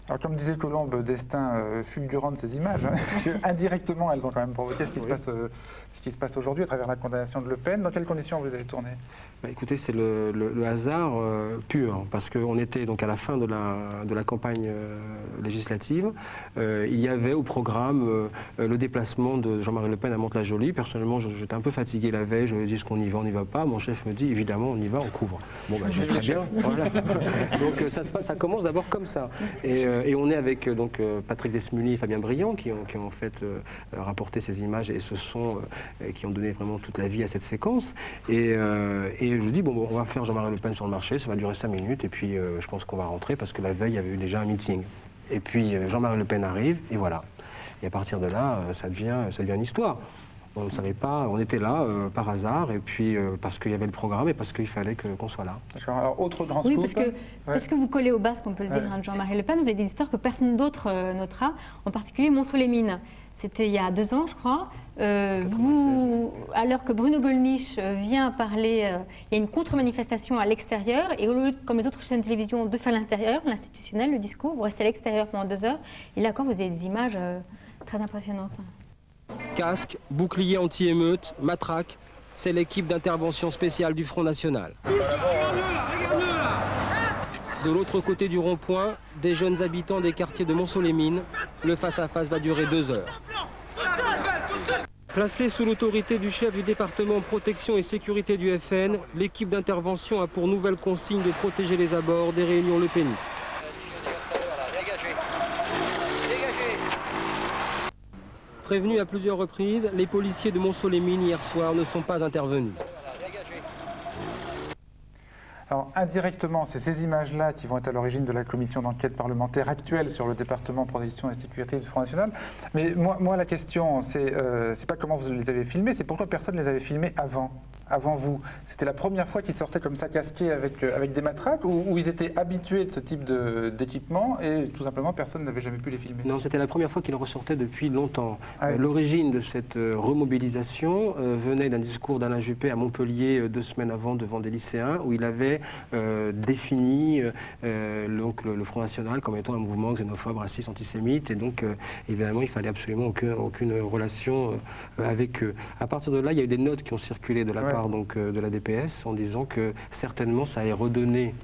Alors, comme disait Colombe, destin fulgurant de ces images, indirectement, elles ont quand même provoqué ce qui se passe aujourd'hui à travers la condamnation de Le Pen. Dans quelles conditions vous avez tourné ? Écoutez, c'est le hasard pur, parce qu'on était donc à la fin de la campagne législative. Il y avait au programme le déplacement de Jean-Marie Le Pen à Mantes-la-Jolie. Personnellement, j'étais un peu fatigué la veille. Je lui ai dit, est-ce qu'on y va, on n'y va pas. Mon chef me dit, évidemment, on y va, on couvre. Bon, je vais très bien. Voilà. Donc ça commence d'abord comme ça. Et on est avec Patrick Desmully et Fabien Briand qui ont en fait rapporté ces images et ce son qui ont donné vraiment toute la vie à cette séquence. Et je dis, bon, on va faire Jean-Marie Le Pen sur le marché, ça va durer 5 minutes et puis je pense qu'on va rentrer parce que la veille, il y avait eu déjà un meeting. Et puis Jean-Marie Le Pen arrive et voilà. Et à partir de là, ça devient une histoire. On ne savait pas, on était là par hasard, et puis parce qu'il y avait le programme et parce qu'il fallait qu'on soit là. D'accord, alors autre grand scoop. Oui, parce que vous collez au basque, on peut le dire, de Jean-Marie Le Pen, vous avez des histoires que personne d'autre notera, en particulier Mont-Solémine. C'était il y a 2 ans, je crois. Alors que Bruno Gollnisch vient parler, il y a une contre-manifestation à l'extérieur, et au lieu, comme les autres chaînes de télévision, de faire l'intérieur, l'institutionnel, le discours, vous restez à l'extérieur pendant 2 heures, et là encore, vous avez des images très impressionnantes. Casque, bouclier anti-émeute, matraque, c'est l'équipe d'intervention spéciale du Front National. De l'autre côté du rond-point, des jeunes habitants des quartiers de Mont-Solémine. Le face-à-face va durer 2 heures. Placée sous l'autorité du chef du département protection et sécurité du FN, l'équipe d'intervention a pour nouvelle consigne de protéger les abords des réunions lepénistes. Prévenus à plusieurs reprises, les policiers de Mont-Solémine hier soir ne sont pas intervenus. Alors, indirectement, c'est ces images-là qui vont être à l'origine de la commission d'enquête parlementaire actuelle sur le département protection et sécurité du Front National. Mais moi la question, c'est pas comment vous les avez filmés, c'est pourquoi personne ne les avait filmés avant vous. C'était la première fois qu'ils sortaient comme ça casqués avec des matraques, ou ils étaient habitués de ce type d'équipement et tout simplement personne n'avait jamais pu les filmer? Non, c'était la première fois qu'ils ressortaient depuis longtemps. L'origine de cette remobilisation venait d'un discours d'Alain Juppé à Montpellier 2 semaines avant devant des lycéens, où il avait défini le Front National comme étant un mouvement xénophobe, raciste, antisémite, et donc évidemment il fallait absolument aucune relation avec eux. À partir de là, il y a eu des notes qui ont circulé de la part part donc, de la DPS en disant que certainement ça allait redonner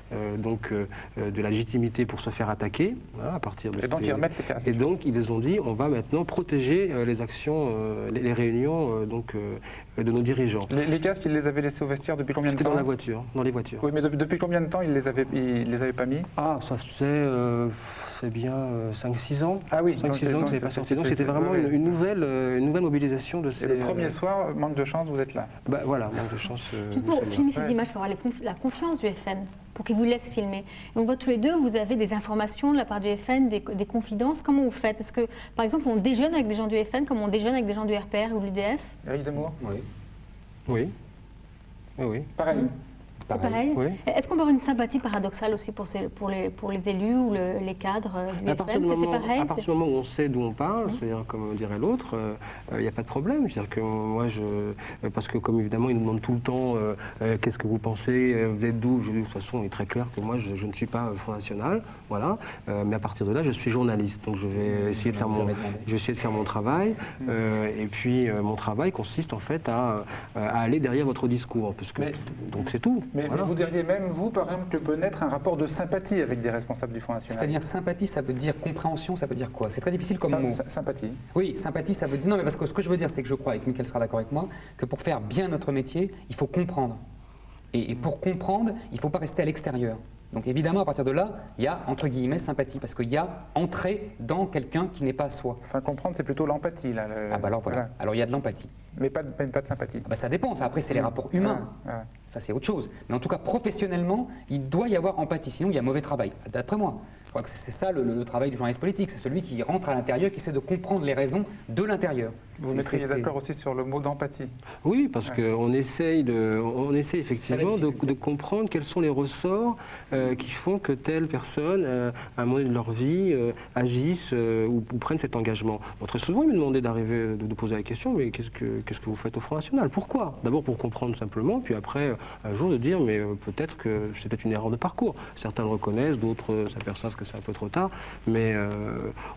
de la légitimité pour se faire attaquer, voilà, à partir de... Et donc ils remettent les casques. Et donc ils ont dit, on va maintenant protéger les actions, les réunions de nos dirigeants. Les casques, ils les avaient laissés au vestiaire depuis combien de temps? C'était dans la voiture, dans les voitures. Oui, mais depuis combien de temps ils les avaient pas mis? Ah, ça c'est bien 5-6 ans. Ah oui, 5-6 ans que c'est pas sorti. Donc c'était vraiment une nouvelle mobilisation de ces... Et le premier soir, manque de chance, vous êtes là. Bah, voilà, manque de chance. Juste pour filmer ces images, il faut avoir la confiance du FN. Pour qu'ils vous laissent filmer. Et on voit tous les deux, vous avez des informations de la part du FN, des confidences. Comment vous faites? Est-ce que, par exemple, on déjeune avec des gens du FN comme on déjeune avec des gens du RPR ou de l'UDF? Éric Zemmour? Oui. Oui. Oui. Pareil. C'est pareil. Oui. Est-ce qu'on peut avoir une sympathie paradoxale aussi pour les élus ou les cadres du FN? C'est pareil. À partir du moment où on sait d'où on parle, c'est-à-dire comme dirait l'autre, il n'y a pas de problème. C'est-à-dire que moi, parce que comme évidemment, ils nous demandent tout le temps qu'est-ce que vous pensez, vous êtes d'où? Je dis de toute façon, il est très clair que moi, je ne suis pas Front National, voilà. Mais à partir de là, je suis journaliste, donc je vais essayer de faire mon travail. Et puis mon travail consiste en fait à aller derrière votre discours, parce que donc c'est tout. Mais vous diriez même, vous, par exemple, que peut naître un rapport de sympathie avec des responsables du Front National? C'est-à-dire sympathie, ça veut dire compréhension, ça veut dire quoi? C'est très difficile comme mot. Sympathie. Oui, sympathie, ça veut dire... Non, mais parce que ce que je veux dire, c'est que je crois, et que Mickaël sera d'accord avec moi, que pour faire bien notre métier, il faut comprendre. Et pour comprendre, il ne faut pas rester à l'extérieur. Donc évidemment, à partir de là, il y a, entre guillemets, sympathie, parce qu'il y a entrer dans quelqu'un qui n'est pas soi. Enfin, comprendre, c'est plutôt l'empathie, là. Ah bah alors voilà. Alors il y a de l'empathie. Mais pas de sympathie. Ah bah ça dépend, ça, après c'est les rapports humains. Ça c'est autre chose. Mais en tout cas, professionnellement, il doit y avoir empathie, sinon il y a mauvais travail, d'après moi. Je crois que c'est ça le travail du journaliste politique, c'est celui qui rentre à l'intérieur, qui essaie de comprendre les raisons de l'intérieur. Vous mettriez d'accord aussi sur le mot d'empathie? Oui, parce qu'on essaye effectivement de comprendre quels sont les ressorts qui font que telle personne, à un moment de leur vie, agisse ou prenne cet engagement. Bon, très souvent, ils me demandaient de poser la question, mais qu'est-ce que vous faites au Front National? Pourquoi? D'abord pour comprendre simplement, puis après, un jour de dire, mais peut-être que c'est peut-être une erreur de parcours. Certains le reconnaissent, d'autres s'aperçoivent que c'est un peu trop tard, mais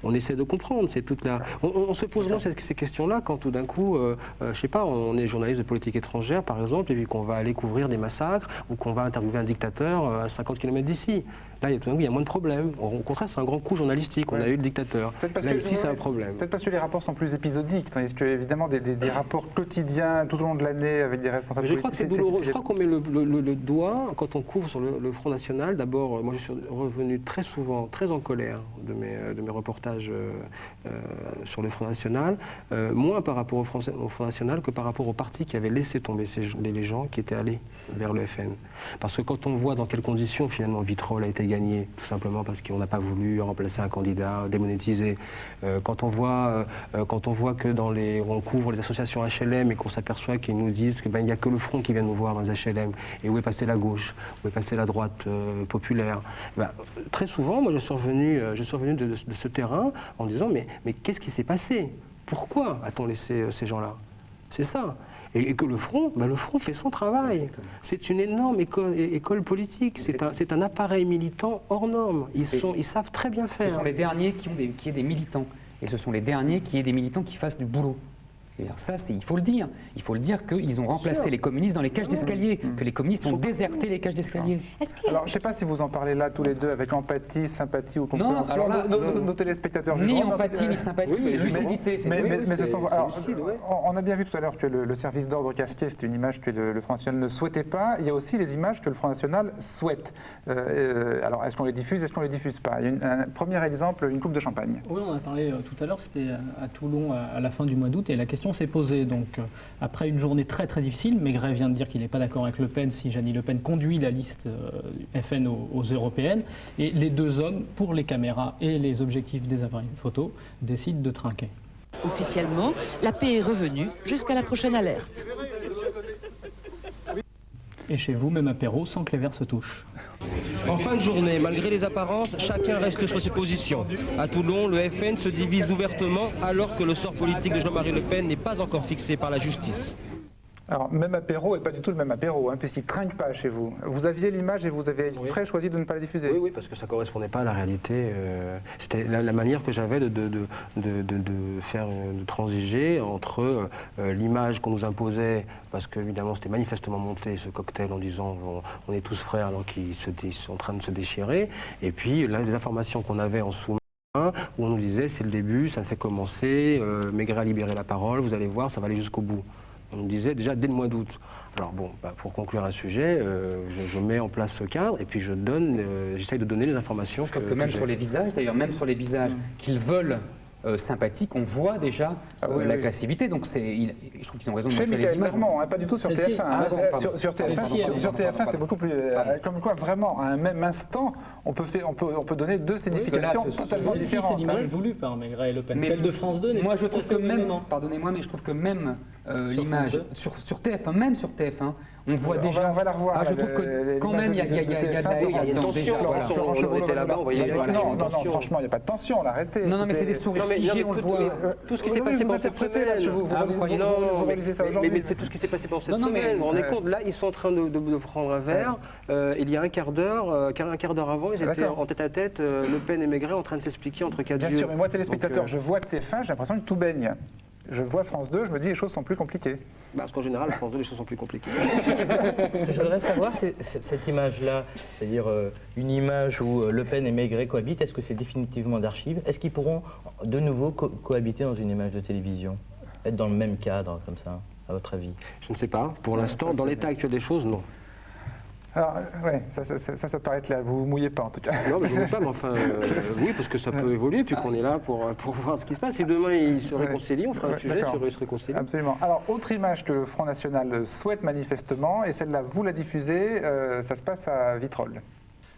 on essaie de comprendre. C'est toute la... On se pose vraiment ces questions-là quand tout d'un coup, je sais pas, on est journaliste de politique étrangère, par exemple, et puis qu'on va aller couvrir des massacres ou qu'on va interviewer un dictateur à 50 km d'ici. Là, il y a moins de problèmes. Au contraire, c'est un grand coup journalistique. On a eu le dictateur. Là, ici, c'est un problème. Peut-être parce que les rapports sont plus épisodiques, tandis que, évidemment, des rapports quotidiens tout au long de l'année avec des responsables politiques. Je crois que c'est douloureux. Je crois qu'on met le doigt, quand on couvre sur le Front National, d'abord, moi, je suis revenu très souvent, très en colère de mes reportages sur le Front National, moins par rapport au Front National que par rapport au parti qui avait laissé tomber les gens qui étaient allés vers le FN. Parce que quand on voit dans quelles conditions, finalement, Vitrolles a été gagné, tout simplement parce qu'on n'a pas voulu remplacer un candidat, démonétiser. Quand on voit que on couvre les associations HLM et qu'on s'aperçoit qu'ils nous disent qu'il n'y a que le Front qui vient nous voir dans les HLM, et où est passée la gauche, où est passée la droite populaire. Très souvent, moi je suis revenu de ce terrain en disant mais qu'est-ce qui s'est passé? Pourquoi a-t-on laissé ces gens-là? C'est ça. Et que le Front fait son travail. C'est une énorme école politique. C'est un appareil militant hors norme. Ils savent très bien faire. Ce sont les derniers qui aient des militants. Et ce sont les derniers qui aient des militants qui fassent du boulot. Ça, il faut le dire. Il faut le dire qu'ils ont remplacé les communistes dans les cages d'escalier, que les communistes ont déserté les cages d'escalier. Alors, je ne sais pas si vous en parlez là tous les deux avec empathie, sympathie ou compréhension. Non, alors là, nos téléspectateurs. Ni empathie, ni sympathie, lucidité. On a bien vu tout à l'heure que le service d'ordre casqué, c'était une image que le Front National ne souhaitait pas. Il y a aussi les images que le Front National souhaite. Alors, est-ce qu'on les diffuse, est-ce qu'on ne les diffuse pas? Il y a un premier exemple, une coupe de champagne. Oui, on a parlé tout à l'heure, c'était à Toulon à la fin du mois d'août, et la question s'est posée. Donc, après une journée très très difficile, Maigret vient de dire qu'il n'est pas d'accord avec Le Pen si Jeannie Le Pen conduit la liste FN aux européennes. Et les deux hommes, pour les caméras et les objectifs des appareils photo, décident de trinquer. Officiellement, la paix est revenue jusqu'à la prochaine alerte. Et chez vous, même apéro, sans que les verres se touchent. En fin de journée, malgré les apparences, chacun reste sur ses positions. À Toulon, le FN se divise ouvertement alors que le sort politique de Jean-Marie Le Pen n'est pas encore fixé par la justice. Alors, même apéro et pas du tout le même apéro, hein, puisqu'il ne trinque pas chez vous. Vous aviez l'image et vous avez exprès choisi de ne pas la diffuser. Oui, parce que ça ne correspondait pas à la réalité. C'était la manière que j'avais de transiger entre l'image qu'on nous imposait, parce qu'évidemment c'était manifestement monté ce cocktail en disant on est tous frères alors qu'ils sont en train de se déchirer, et puis les informations qu'on avait en sous où on nous disait c'est le début, ça ne fait commencer, Maigret a libéré la parole, vous allez voir, ça va aller jusqu'au bout. On nous disait déjà dès le mois d'août. Alors bon, pour conclure un sujet, je mets en place ce cadre et puis j'essaye de donner les informations. Je trouve que même sur les visages, d'ailleurs, même sur les visages qu'ils veulent sympathiques, on voit déjà l'agressivité. Donc je trouve qu'ils ont raison de montrer les images. Clairement, hein, pas du tout sur TF1. Sur TF1, c'est beaucoup plus... comme quoi, vraiment, à un même instant, on peut donner deux significations totalement différentes. C'est l'image voulue par Maigret et Le Pen. Mais celle de France 2 n'est pas... Moi, je trouve que même... Pardonnez-moi, mais je trouve que même l'image sur TF1, même sur TF1, on voit déjà... On va la revoir. Je trouve que quand même, il y a de la tension. On était là-bas, on voyait... Non, franchement, il n'y a pas de tension, l'arrêtez. Non, mais c'est des sourires figés, on le voit. Tout ce qui s'est passé pendant cette semaine. Vous réalisez ça aujourd'hui. Mais c'est tout ce qui s'est passé pendant cette semaine. Vous vous rendez compte, là, ils sont en train de prendre un verre. Il y a un quart d'heure avant, ils étaient en tête-à-tête, Le Pen et Maigret, en train de s'expliquer entre quatre yeux. Bien sûr, mais moi, téléspectateur, je vois TF1, j'ai l'impression que tout baigne. Je vois France 2, je me dis les choses sont plus compliquées. Parce qu'en général, France 2, les choses sont plus compliquées. Ce que je voudrais savoir, c'est cette image-là, c'est-à-dire une image où Le Pen et Maigret cohabitent, est-ce que c'est définitivement d'archives? Est-ce qu'ils pourront de nouveau cohabiter dans une image de télévision? Être dans le même cadre, comme ça, à votre avis? Je ne sais pas. Pour l'instant, dans l'état actuel des choses, non. Alors, ouais, ça paraît clair. Vous ne vous mouillez pas, en tout cas. Non, mais je ne mouille pas, mais enfin, oui, parce que ça peut évoluer, puis qu'on est là pour voir ce qui se passe. Si demain, ils se réconcilient, on fera un sujet sur ils se réconcilient. Absolument. Alors, autre image que le Front National souhaite manifestement, et celle-là, vous la diffusez, ça se passe à Vitrolles.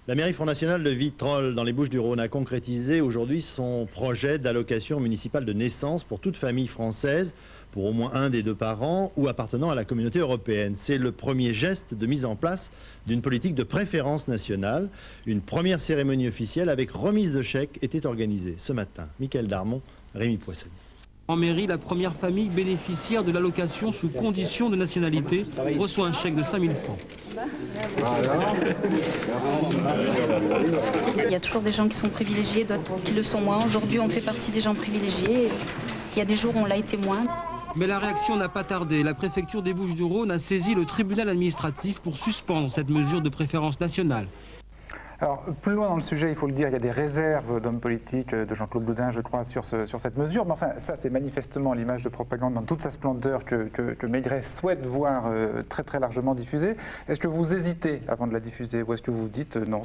La mairie Front National de Vitrolles, dans les Bouches-du-Rhône, a concrétisé aujourd'hui son projet d'allocation municipale de naissance pour toute famille française, pour au moins un des deux parents ou appartenant à la communauté européenne. C'est le premier geste de mise en place d'une politique de préférence nationale. Une première cérémonie officielle avec remise de chèques était organisée ce matin. Michael Darmon, Rémi Poissonnier. En mairie, la première famille bénéficiaire de l'allocation sous condition de nationalité reçoit un chèque de 5 000 francs. Il y a toujours des gens qui sont privilégiés, d'autres qui le sont moins. Aujourd'hui, on fait partie des gens privilégiés. Il y a des jours où on l'a été moins. Mais la réaction n'a pas tardé. La préfecture des Bouches-du-Rhône a saisi le tribunal administratif pour suspendre cette mesure de préférence nationale. Alors, plus loin dans le sujet, il faut le dire, il y a des réserves d'hommes politiques, de Jean-Claude Gaudin, je crois, sur cette mesure. Mais enfin, ça, c'est manifestement l'image de propagande dans toute sa splendeur que Maigret souhaite voir très très largement diffusée. Est-ce que vous hésitez avant de la diffuser ou est-ce que vous vous dites non,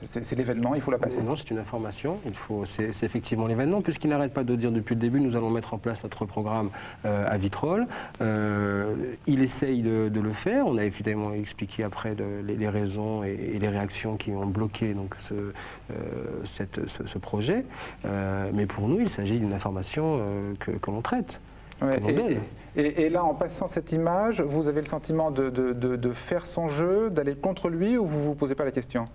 c'est l'événement, il faut la passer? Non, c'est une information, c'est effectivement l'événement, puisqu'il n'arrête pas de dire depuis le début, nous allons mettre en place notre programme à Vitrolles. Il essaye de le faire, on a évidemment expliqué après les raisons et les réactions qui ont bloqué donc, ce projet, mais pour nous, il s'agit d'une information que l'on traite. Ouais, et là, en passant cette image, vous avez le sentiment de faire son jeu, d'aller contre lui, ou vous ne vous posez pas la question?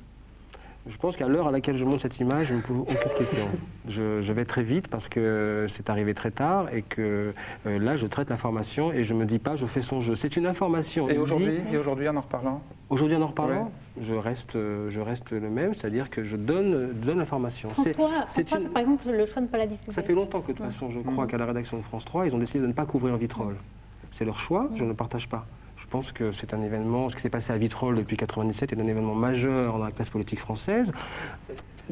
Je pense qu'à l'heure à laquelle je montre cette image, je ne me pose aucune question. Je vais très vite parce que c'est arrivé très tard et que là, je traite l'information et je ne me dis pas, je fais son jeu. C'est une information. Et aujourd'hui, en en reparlant? Aujourd'hui, en en reparlant, je reste le même, c'est-à-dire que je donne l'information. France 3, par exemple, le choix de ne pas la diffuser. Ça fait longtemps que, de toute façon, je crois qu'à la rédaction de France 3, ils ont décidé de ne pas couvrir Vitrolles. C'est leur choix, je ne le partage pas. Je pense que c'est un événement, ce qui s'est passé à Vitrolles depuis 1997 est un événement majeur dans la classe politique française.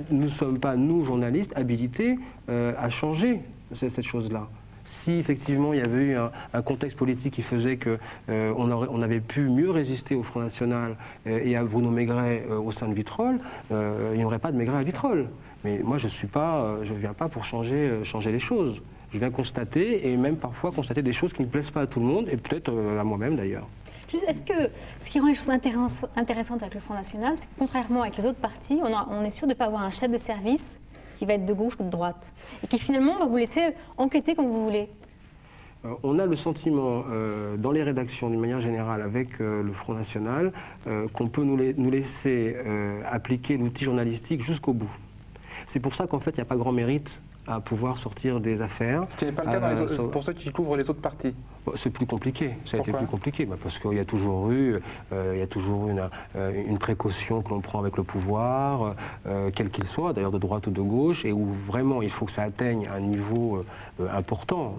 Nous ne sommes pas, nous, journalistes, habilités à changer cette chose-là. Si effectivement il y avait eu un contexte politique qui faisait qu'on avait pu mieux résister au Front National et à Bruno Maigret au sein de Vitrolles, il n'y aurait pas de Maigret à Vitrolles. Mais moi je ne viens pas pour changer les choses. Je viens constater, et même parfois constater des choses qui ne plaisent pas à tout le monde, et peut-être à moi-même d'ailleurs. Est-ce que ce qui rend les choses intéressantes avec le Front National, c'est que contrairement avec les autres partis, on est sûr de ne pas avoir un chef de service qui va être de gauche ou de droite, et qui finalement va vous laisser enquêter comme vous voulez? On a le sentiment, dans les rédactions d'une manière générale, avec le Front National, qu'on peut nous laisser appliquer l'outil journalistique jusqu'au bout. C'est pour ça qu'en fait, il n'y a pas grand mérite à pouvoir sortir des affaires. Ce qui n'est pas le cas pour ceux qui couvrent les autres partis. C'est plus compliqué, ça a été plus compliqué, parce qu'il y a toujours eu, une précaution que l'on prend avec le pouvoir, quel qu'il soit, d'ailleurs de droite ou de gauche, et où vraiment il faut que ça atteigne un niveau important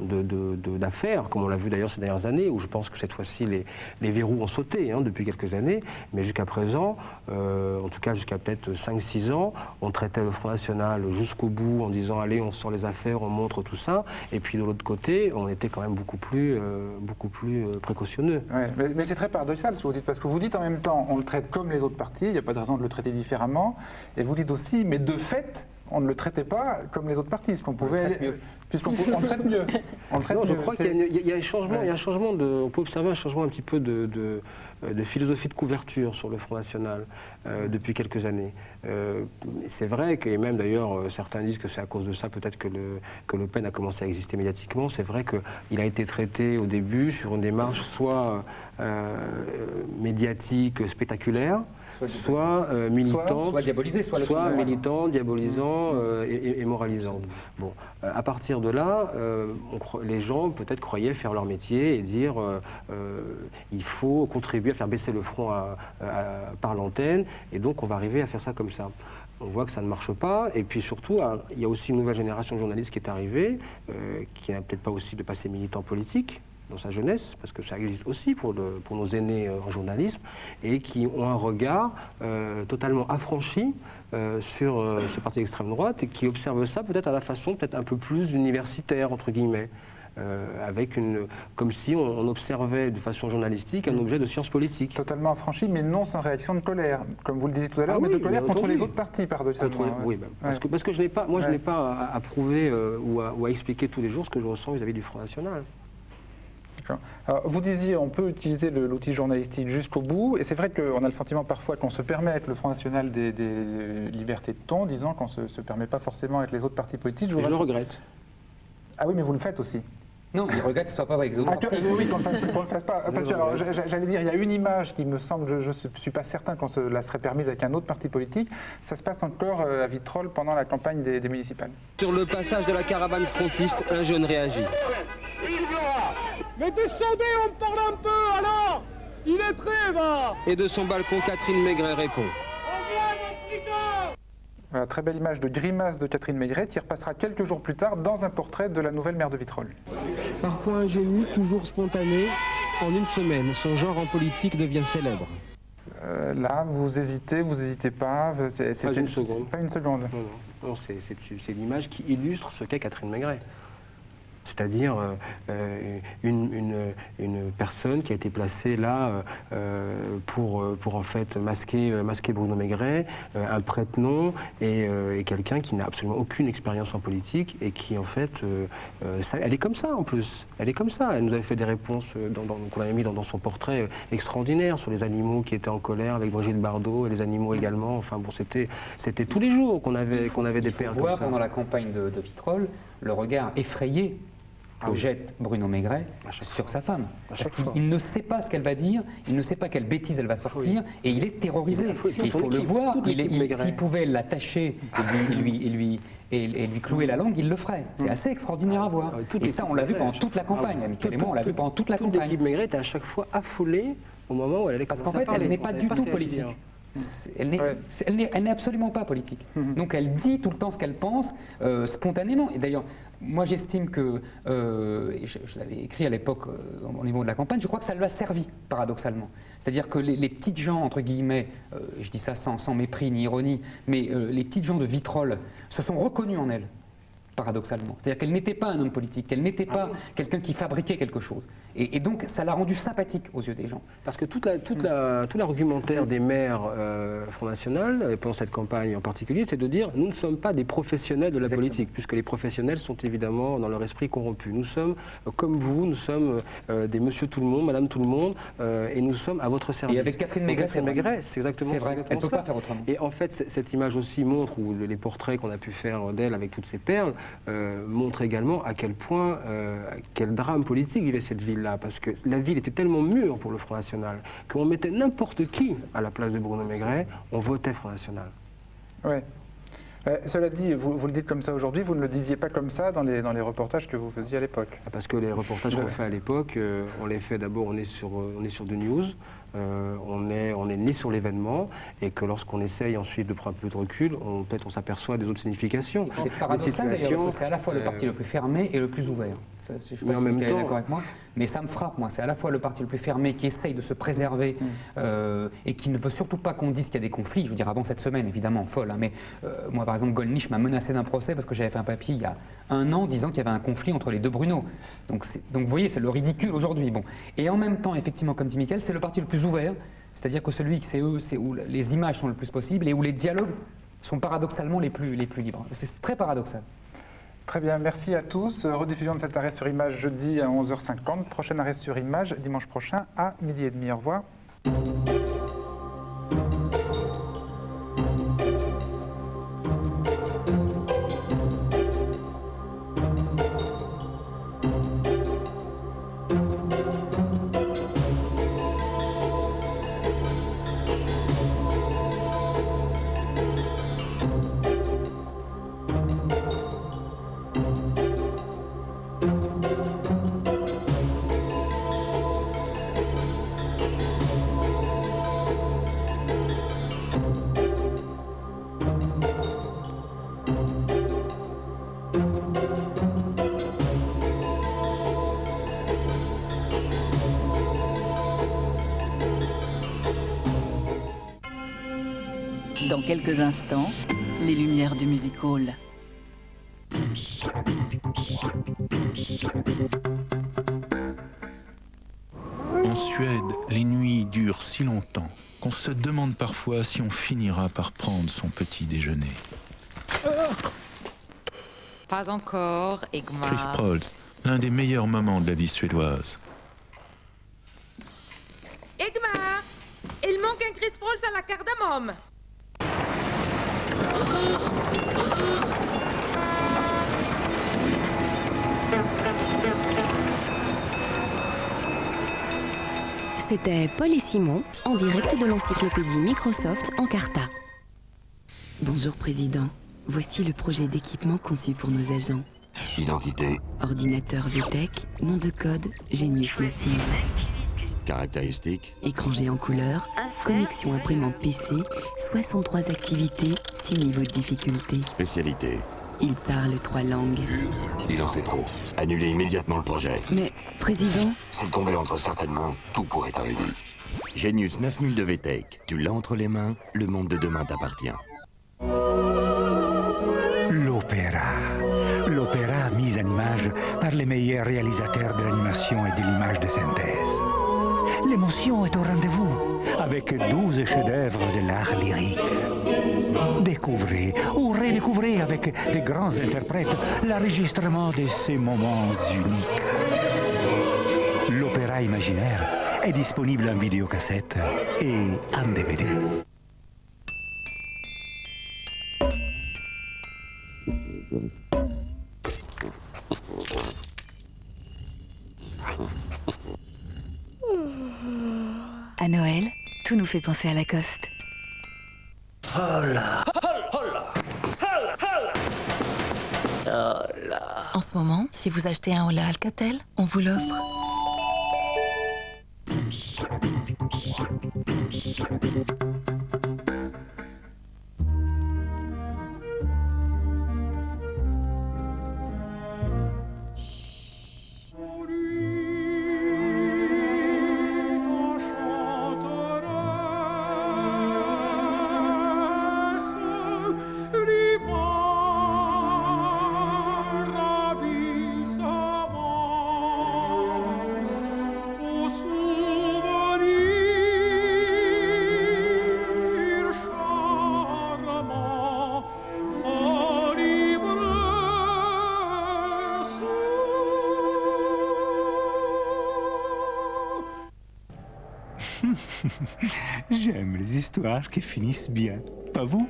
d'affaires, comme on l'a vu d'ailleurs ces dernières années, où je pense que cette fois-ci les verrous ont sauté depuis quelques années, mais jusqu'à présent, en tout cas jusqu'à peut-être 5-6 ans, on traitait le Front National jusqu'au bout en disant allez, on sort les affaires, on montre tout ça, et puis de l'autre côté, on était quand même beaucoup plus précautionneux. Ouais, mais c'est très paradoxal ce que vous dites, parce que vous dites en même temps, on le traite comme les autres partis, il n'y a pas de raison de le traiter différemment, et vous dites aussi, mais de fait, on ne le traitait pas comme les autres partis, puisqu'on pouvait... Puisqu'on le traite mieux. Je crois qu'il y a un changement, on peut observer un changement un petit peu de philosophie de couverture sur le Front National depuis quelques années. C'est vrai que, et même d'ailleurs certains disent que c'est à cause de ça peut-être que Le Pen a commencé à exister médiatiquement, c'est vrai qu'il a été traité au début sur une démarche soit médiatique, spectaculaire, soit militant, soit diabolisé, soit militant, diabolisant et moralisant. Bon, à partir de là, les gens peut-être croyaient faire leur métier et dire il faut contribuer à faire baisser le front par l'antenne, et donc on va arriver à faire ça comme ça. On voit que ça ne marche pas, et puis surtout, il y a aussi une nouvelle génération de journalistes qui est arrivée, qui n'a peut-être pas aussi de passé militant politique dans sa jeunesse, parce que ça existe aussi pour nos aînés en journalisme, et qui ont un regard totalement affranchi sur ce parti d'extrême droite, et qui observent ça peut-être à la façon peut-être un peu plus universitaire, entre guillemets. Comme si on observait de façon journalistique un objet de science politique. Totalement affranchi, mais non sans réaction de colère, comme vous le disiez tout à l'heure, mais de colère contre les autres partis, paradoxalement. Oui, parce que je n'ai pas à prouver ou à expliquer tous les jours ce que je ressens vis-à-vis du Front National. Alors, vous disiez on peut utiliser l'outil journalistique jusqu'au bout, et c'est vrai qu'on a le sentiment parfois qu'on se permet avec le Front National des libertés de ton, disant qu'on ne se permet pas forcément avec les autres partis politiques. Je le regrette. Ah oui, mais vous le faites aussi. Non, il regrette que ce ne soit pas avec les autres partis. Oui, qu'on ne le fasse pas. Parce que j'allais dire, il y a une image qui me semble, je ne suis pas certain qu'on se la serait permise avec un autre parti politique. Ça se passe encore à Vitrolles pendant la campagne des municipales. Sur le passage de la caravane frontiste, un jeune réagit. Mais descendez, on me parle un peu, alors. Il est très bas. Et de son balcon, Catherine Maigret répond. Voilà, très belle image de grimace de Catherine Maigret qui repassera quelques jours plus tard dans un portrait de la nouvelle maire de Vitrolles. Parfois ingénu, toujours spontané, en une semaine, son genre en politique devient célèbre. Là, vous hésitez pas. Pas une seconde. Pas une seconde. Non, c'est l'image qui illustre ce qu'est Catherine Maigret. C'est-à-dire une personne qui a été placée là pour en fait masquer Bruno Maigret, un prête-nom et quelqu'un qui n'a absolument aucune expérience en politique et qui en fait, elle est comme ça en plus. Elle est comme ça. Elle nous avait fait des réponses qu'on avait mis dans son portrait extraordinaire sur les animaux qui étaient en colère avec Brigitte Bardot et les animaux également. Enfin bon, c'était tous les jours qu'on avait des perles comme ça. Pendant la campagne de Vitrolles, le regard effrayé que jette Bruno Maigret sur sa femme. Parce qu'il ne sait pas ce qu'elle va dire, il ne sait pas quelle bêtise elle va sortir, et il est terrorisé. Il faut le voir, s'il pouvait l'attacher et lui clouer la langue, il le ferait. C'est assez extraordinaire à voir. Et ça, on l'a vu pendant toute la campagne. Michael et moi, on l'a vu pendant toute la campagne. Toute l'équipe Maigret était à chaque fois affolée au moment où elle allait commencer à parler. Parce qu'en fait, elle n'est pas du tout politique. Elle n'est absolument pas politique. Donc elle dit tout le temps ce qu'elle pense spontanément. Et d'ailleurs, moi j'estime que, je l'avais écrit à l'époque au niveau de la campagne, je crois que ça lui a servi, paradoxalement. C'est-à-dire que les petites gens, entre guillemets, je dis ça sans mépris ni ironie, mais les petites gens de Vitrolles se sont reconnus en elle. Paradoxalement. C'est-à-dire qu'elle n'était pas un homme politique, qu'elle n'était pas quelqu'un qui fabriquait quelque chose. Et donc, ça l'a rendue sympathique aux yeux des gens. Parce que tout l'argumentaire des maires Front National, pendant cette campagne en particulier, c'est de dire nous ne sommes pas des professionnels de la politique, puisque les professionnels sont évidemment dans leur esprit corrompus. Nous sommes comme vous, nous sommes des monsieur tout le monde, madame tout le monde, et nous sommes à votre service. Et avec Catherine Maigret, c'est exactement ça. Elle ne peut pas faire autrement. Et en fait, cette image aussi montre, ou les portraits qu'on a pu faire d'elle avec toutes ces perles, montre également à quel point, quel drame politique vivait cette ville-là, parce que la ville était tellement mûre pour le Front National qu'on mettait n'importe qui à la place de Bruno Maigret, on votait Front National. Oui. Cela dit, vous le dites comme ça aujourd'hui, vous ne le disiez pas comme ça dans les reportages que vous faisiez à l'époque. Parce que les reportages qu'on fait à l'époque, on les fait d'abord, on est sur de news, on est né sur l'événement, et que lorsqu'on essaye ensuite de prendre un peu de recul, peut-être on s'aperçoit des autres significations. C'est paradoxal d'ailleurs, parce que c'est à la fois le parti le plus fermé et le plus ouvert. Je ne sais pas si vous êtes d'accord avec moi, mais ça me frappe, moi. C'est à la fois le parti le plus fermé qui essaye de se préserver et qui ne veut surtout pas qu'on dise qu'il y a des conflits. Je veux dire, avant cette semaine, évidemment, folle. Hein, mais moi, par exemple, Gollnisch m'a menacé d'un procès parce que j'avais fait un papier il y a 1 an disant qu'il y avait un conflit entre les deux Bruno. Donc vous voyez, c'est le ridicule aujourd'hui. Bon. Et en même temps, effectivement, comme dit Mickaël, c'est le parti le plus ouvert. C'est-à-dire que c'est où les images sont le plus possibles et où les dialogues sont paradoxalement les plus libres. C'est très paradoxal. Très bien, merci à tous. Rediffusion de cet arrêt sur image jeudi à 11h50. Prochain arrêt sur image dimanche prochain à 12h30. Au revoir. Dans quelques instants, les lumières du music hall. En Suède, les nuits durent si longtemps qu'on se demande parfois si on finira par prendre son petit déjeuner. Pas encore, Igmar. Chris Prols, l'un des meilleurs moments de la vie suédoise. Igmar, il manque un Chris Prols à la cardamome. C'était Paul et Simon, en direct de l'encyclopédie Microsoft Encarta. Bonjour Président, voici le projet d'équipement conçu pour nos agents. Identité. Ordinateur VTech, nom de code Genius 9000. Caractéristiques. Écran géant couleur, connexion imprimante PC, 63 activités, 6 niveaux de difficulté. Spécialité. Il parle 3 langues. Il en sait trop. Annulez immédiatement le projet. Mais, Président... S'il tombait entre certainement, tout pourrait arriver. Genius 9000 de VTech. Tu l'as entre les mains, le monde de demain t'appartient. L'opéra. L'opéra mis en image par les meilleurs réalisateurs de l'animation et de l'image de synthèse. L'émotion est au rendez-vous, avec 12 chefs-d'œuvre de l'art lyrique. Découvrez ou redécouvrez avec de grands interprètes l'enregistrement de ces moments uniques. L'opéra imaginaire est disponible en vidéocassette et en DVD. À Noël, tout nous fait penser à Lacoste. Hola. En ce moment, si vous achetez un Hola Alcatel, on vous l'offre. J'aime les histoires qui finissent bien, pas vous?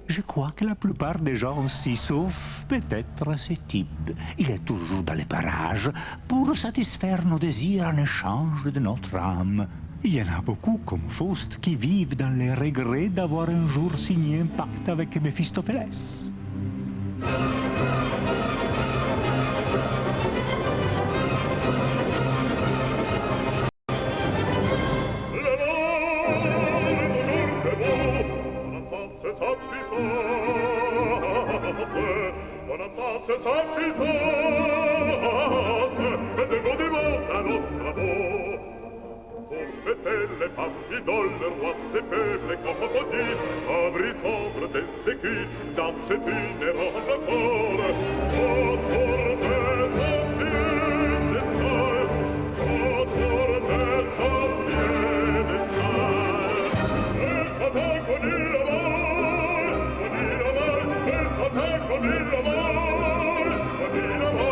Je crois que la plupart des gens aussi, sauf peut-être ce type. Il est toujours dans les parages pour satisfaire nos désirs en échange de notre âme. Il y en a beaucoup, comme Faust, qui vivent dans les regrets d'avoir un jour signé un pacte avec Méphistophélès. Les papilloles, le roi, ses peuples, les crocodiles, abris sombres des sécus, dans cette inhérente accord, autour de son piédestal, autour de son piédestal. Et Satan connut la mort, et Satan connut la mort, connut la mort.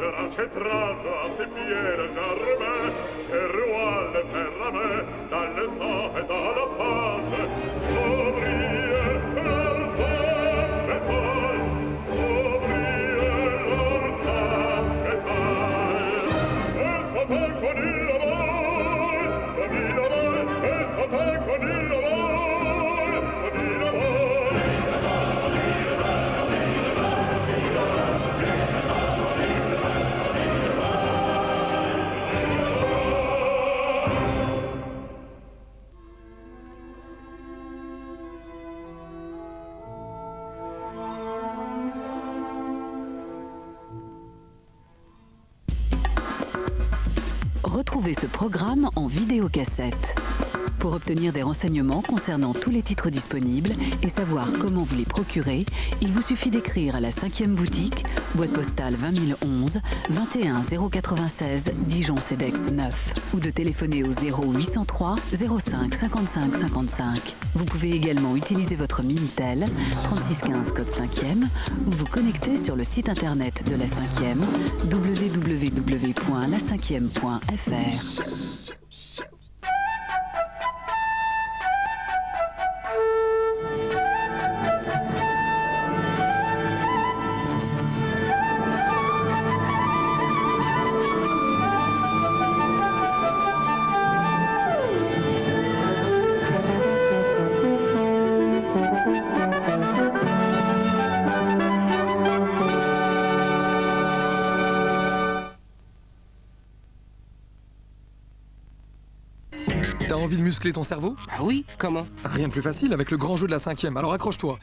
Rachètera à ses pieds le germain, ses rois le perramin, dans le sang et dans la page, pour briller leur tempétaille, pour briller leur tempétaille. Et Satan connut la mort, connut la mort, et Satan connut la mort, connut la mort. Retrouvez ce programme en vidéocassette. Pour obtenir des renseignements concernant tous les titres disponibles et savoir comment vous les procurer, il vous suffit d'écrire à la 5e boutique, boîte postale 20011, 21 096, Dijon Cedex 9, ou de téléphoner au 0803 05 55 55. Vous pouvez également utiliser votre Minitel 3615 code 5e ou vous connecter sur le site internet de la 5e www.la5e.fr. T'as envie de muscler ton cerveau? Ah oui, comment? Rien de plus facile avec le grand jeu de la 5e, alors accroche-toi.